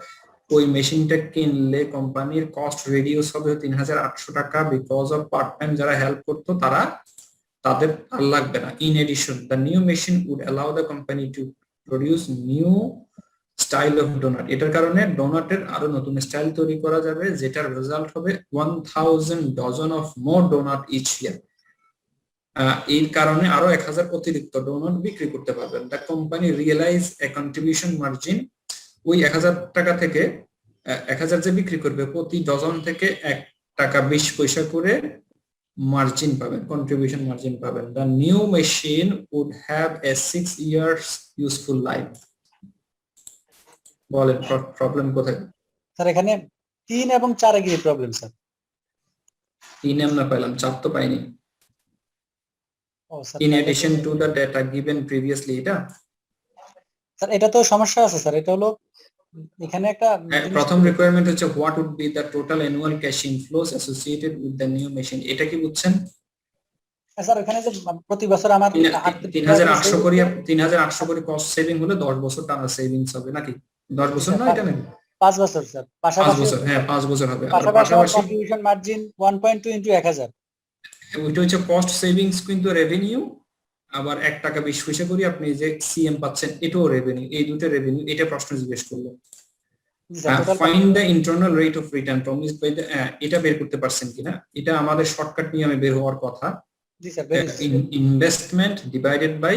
ওই মেশিনটা কিনলে কোম্পানির কস্ট রিডিউস হবে 3,800 টাকা, বিকজ অফ পার্ট টাইম যারা হেল্প করতো তাদের আর লাগবে না। In addition, the new machine would allow the company to produce new style of donut. এটার কারণে ডোনাটের আরো নতুন স্টাইল তৈরি করা যাবে, যেটার রেজাল্ট হবে 1,000 dozen of more donut each year. এর কারণে আরো 1,000 অতিরিক্ত ডোনাট বিক্রি করতে পারবেন। The company realise a contribution margin, ওই 1,000 টাকা থেকে 1,000 যে বিক্রি করবে প্রতি ডজন থেকে 1 টাকা 20 পয়সা করে মার্জিন পাবেন, কন্ট্রিবিউশন মার্জিন পাবেন। The new machine would have a 6 years useful life. বলেন প্রবলেম কোথায়? স্যার এখানে 3 এবং 4 এ গিয়ে প্রবলেম স্যার। 3 আমরা পেলাম, 4 তো পাইনি। ও sir, in addition to the data given previously, এটা স্যার এটা তো সমস্যা আছে স্যার। এটা হলো এখানে একটা প্রথম রিকোয়ারমেন্ট হচ্ছে what would be the total annual cash inflows associated with the new machine. এটা কি বুঝছেন? স্যার এখানে যে প্রতি বছর আমার 3,800 করে কস্ট সেভিং হলে 10 বছর টানা সেভিংস হবে নাকি? 10 বছর না, এটা নাকি 5 বছর স্যার। 5 বছর, হ্যাঁ 5 বছর হবে। আর পাশাপাশি পাশাপাশি কন্ট্রিবিউশন মার্জিন 1.2 ইনটু 1000। ওইটা হচ্ছে কস্ট সেভিংস কিন্তু রেভিনিউ, আবার 1 টাকা 20 পয়সা করে আপনি যে সিএম পাচ্ছেন এটাও রেভিনিউ। এই দুটো রেভিনিউ, এটা প্রশ্ন জিজ্ঞেস করলো। Find the internal rate of return promised by the, এটা বের করতে পারছেন কিনা? এটা আমাদের শর্টকাট নিয়মে বের হওয়ার কথা। জি স্যার। ইনভেস্টমেন্ট ডিভাইডেড বাই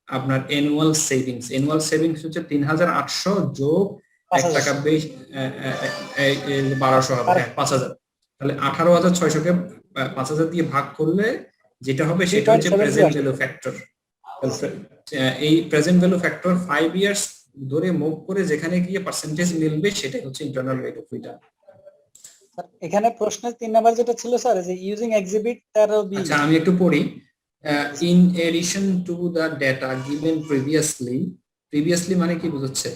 আপনার অ্যানুয়াল সেভিংস। অ্যানুয়াল সেভিংস হচ্ছে 3,800 যোগ 1 টাকা 1200 হবে, হ্যাঁ 5,000। তাহলে 18,600 কে 5,000 দিয়ে ভাগ করলে যেটা হবে সেটা হচ্ছে প্রেজেন্ট ভ্যালু ফ্যাক্টর। এই প্রেজেন্ট ভ্যালু ফ্যাক্টর 5 ইয়ার্স ধরে মুভ করে যেখানে গিয়ে পার্সেন্টেজ মিলবে সেটাই হচ্ছে ইন্টারনাল রেট অফ রিটার্ন। এখানে প্রশ্নের 3 নাম্বার যেটা ছিল স্যার, যে ইউজিং এক্সিবিট তার বি। আচ্ছা আমি একটু পড়ি। In addition to the data given previously মানে কি বুঝাচ্ছে?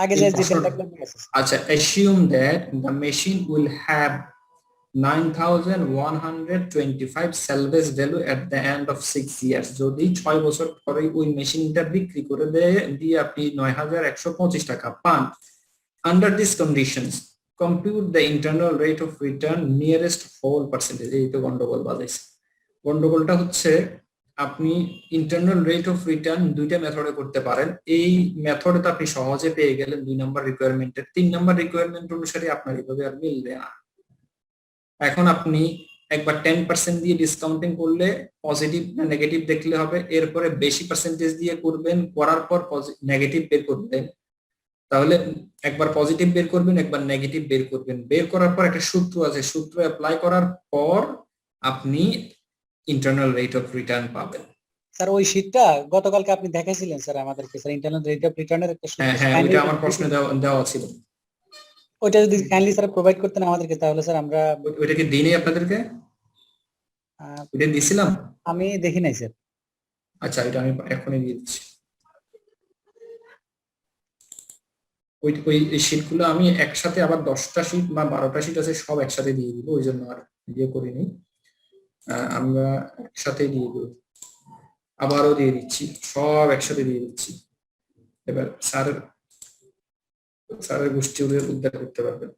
আগে যে ডেটাগুলো আছে। আচ্ছা, assume that the machine will have 9,125 salvage value at the end of 6 years. যদি 6 বছর পরে ওই মেশিনটা বিক্রি করে দিয়ে আপনি 9,125 টাকা পান। Under these conditions, compute the internal rate of return nearest whole percentage. এই তো গন্ডগোল বাজাইছে। গন্ডগোলটা হচ্ছে আপনি ইন্টারনাল রেট অফ রিটার্ন দুইটা মেথডে করতে পারেন। এই মেথডে তো আপনি সহজে পেয়ে গেলেন 2 নাম্বার রিকোয়ারমেন্টের। 3 নাম্বার রিকোয়ারমেন্ট অনুসারে আপনার এভাবে আর মিলবে না। এখন আপনি একবার 10% দিয়ে ডিসকাউন্টিং করলে পজিটিভ না নেগেটিভ দেখলে হবে, এরপরে বেশি পার্সেন্টেজ দিয়ে করবেন, করার পর নেগেটিভ বের করবেন। তাহলে একবার পজিটিভ বের করবেন, একবার নেগেটিভ বের করবেন। বের করার পর একটা সূত্র আছে, সূত্র অ্যাপ্লাই করার পর আপনি ইন্টারনাল রেট অফ রিটার্ন পাবেন। স্যার ওই শীটটা গতকালকে আপনি দেখাইছিলেন স্যার আমাদেরকে, স্যার ইন্টারনাল রেট অফ রিটার্নের একটা সূত্র। হ্যাঁ ওইটা আমার প্রশ্নে দেওয়া ছিল। ওইটা যদি কাইন্ডলি স্যার প্রোভাইড করতেন আমাদেরকে, তাহলে স্যার আমরা। ওইটা কি দিইনি আপনাদেরকে? ওইটা দিছিলাম আমি দেখি নাই স্যার। আচ্ছা এটা আমি এখনই দিয়ে দিচ্ছি। ওই শীটগুলো আমি একসাথে আবার 10টা শীট বা 12টা শীট আছে, সব একসাথে দিয়ে দিব, ওই জন্য আর ইয়ে করিনি। আমরা একসাথে দিয়ে দিব, আবারও দিয়ে দিচ্ছি, সব একসাথে দিয়ে দিচ্ছি। এবার স্যারের গোষ্ঠী উদ্ধার করতে পারবেন।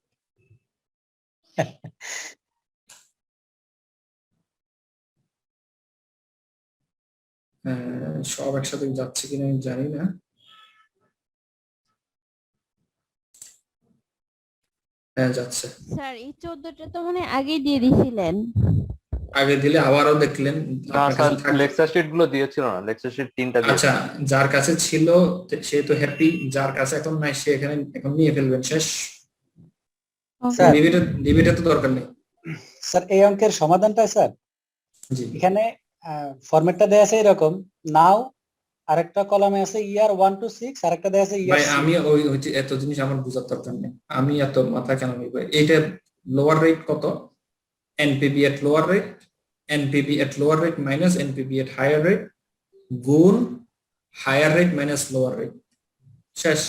সব একসাথে যাচ্ছে কিনা আমি জানি না। হ্যাঁ যাচ্ছে। স্যার এই 14টা তো মানে আগেই দিয়ে দিয়েছিলেন। আগে দিলে আবারও দেখলেন না আপনার স্যার কাছে থাকবে। লেকচার শিট গুলো দিয়েছিল না, লেকচার শিট 3টা দিয়েছিল। আচ্ছা, যার কাছে ছিল সে তো হ্যাপি, যার কাছে এখন নাই সে এখানে এখন নিয়ে ফেলবেন, শেষ। স্যার ডিবেটে তো দরকার নেই। স্যার এই অঙ্কের সমাধানটা স্যার জি এখানে ফরম্যাটটা দেয়া আছে এরকম, নাও আরেকটা কলামে আছে ইয়ার 1 to 6, আরেকটা দেয়া আছে ইয়ার ভাই, আমি ওই হচ্ছে এত জিনিস আমার বোঝার দরকার নেই, আমি এত মাথা কেন নিব? এইটা লোয়ার রেট কত, NPV at lower rate, NPV at lower rate minus NPV at higher rate গুণ higher rate minus lower rate, শেষ।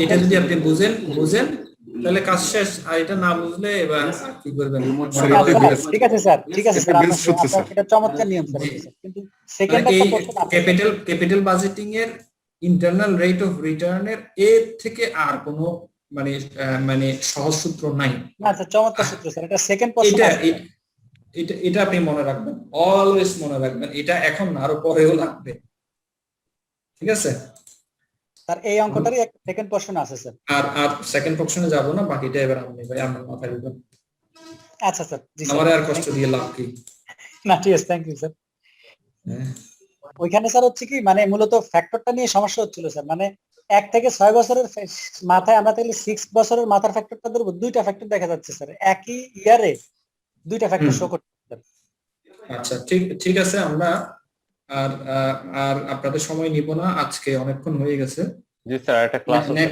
এটা যদি আপনি বুঝেন তাহলে কাজ শেষ। আর এটা না বুঝলে এবার কি করবেন? ঠিক আছে স্যার, ঠিক আছে স্যার, আপনার এটা চমৎকার নিয়ম স্যার, কিন্তু সেকেন্ড একটা প্রশ্ন ক্যাপিটাল বাজেটিং এর ইন্টারনাল রেট অফ রিটার্নের এর থেকে আর কোনো মানে সহজ সূত্র নাই। না স্যার, চমৎকার সূত্র স্যার, এটা সেকেন্ড প্রশ্ন। এটা আপনি মনে রাখবেন, অলওয়েজ মনে রাখবেন, এটা এখন না আরো পরেও লাগবে, ঠিক আছে স্যার? এই অঙ্কটারই একটা সেকেন্ড কোশ্চেন আছে স্যার। আর সেকেন্ড অপশনে যাব না, বাকিটা এবার আপনি ভাই আমার মাথায় দিবেন। আচ্ছা স্যার, জি স্যার। আমারে আর কষ্ট দিয়ে লাভ কি? না ঠিক আছে, থ্যাংক ইউ স্যার। ওইখানে স্যার হচ্ছে কি, মানে মূলত ফ্যাক্টরটা নিয়ে সমস্যা হচ্ছিল স্যার, মানে 1 থেকে 6 বছরের মাথায় আমরা তাহলে 6 বছরের মাথার ফ্যাক্টরটা ধরবো, দুইটা ফ্যাক্টর দেখা যাচ্ছে স্যার একই ইয়ারে, দুইটা ফ্যাক্টর শো করতে। আচ্ছা, ঠিক আছে, আমরা আর আপনাদের সময় নিব না, আজকে অনেকক্ষণ হয়ে গেছে। জি স্যার, একটা ক্লাস আছে,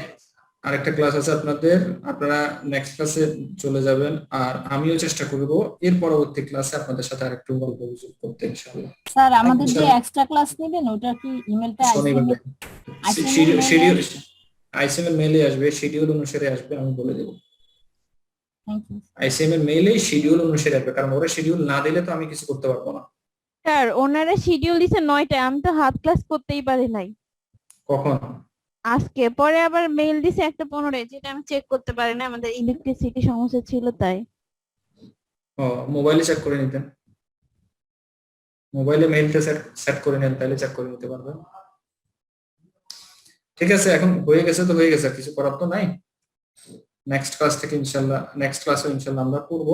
আরেকটা ক্লাস আছে আপনাদের, আপনারা নেক্সট ক্লাসে চলে যাবেন, আর আমিও চেষ্টা করব এর পরবর্তী ক্লাসে আপনাদের সাথে আরেকটু গল্প গুজব করতে ইনশাআল্লাহ। স্যার আমাদের যে এক্সট্রা ক্লাস নেবেন ওটা কি ইমেলটা শিডিউল আইসিএম মেইলে আসবে, শিডিউল অনুসারে আসবে, আমি বলে দেব। Thank you. আইসিএম এর মেইলে শিডিউল অনুসারে আসবে, কারণ ওরা শিডিউল না দিলে তো আমি কিছু করতে পারবো না। স্যার ওনারা শিডিউল দিছে 9টায়, আমি তো হাফ ক্লাস করতেই পারি নাই কখন? আজকে। পরে আবার মেইল দিছে একটা 15-এ, যেটা আমি চেক করতে পারি না, আমাদের ইলেকট্রিসিটি সমস্যা ছিল তাই। ও, মোবাইলে চেক করে নিতেন, মোবাইলে মেইলটা সেট করে নেন, তাহলে চেক করে নিতে পারবেন। ঠিক আছে, এখন হয়ে গেছে তো হয়ে গেছে, কিছু করার তো নাই। নেক্সট ক্লাস থেকে ইনশাআল্লাহ, নেক্সট ক্লাসে ইনশাআল্লাহ আমরা করব,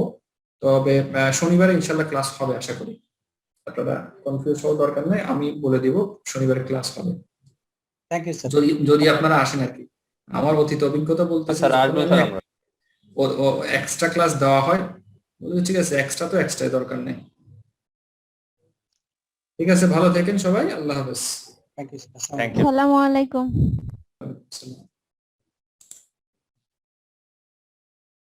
তবে শনিবারে ইনশাআল্লাহ ক্লাস হবে আশা করি। আপনারা কনফিউজ হওয়ার দরকার নেই, আমি বলে দিব শনিবারে ক্লাস হবে। Thank you sir. যদি আপনারা আসেন আর কি, আমার অতীত অভিজ্ঞতা বলতেছে স্যার আসবেন স্যার আমরা। ও এক্সট্রা ক্লাস দেওয়া হয়, ঠিক আছে, এক্সট্রা তো এক্সট্রাই, দরকার নেই। ঠিক আছে, ভালো থাকেন সবাই, আল্লাহ হাফেজ। Thank you sir. Thank you. আসসালামু আলাইকুম। আসসালাম।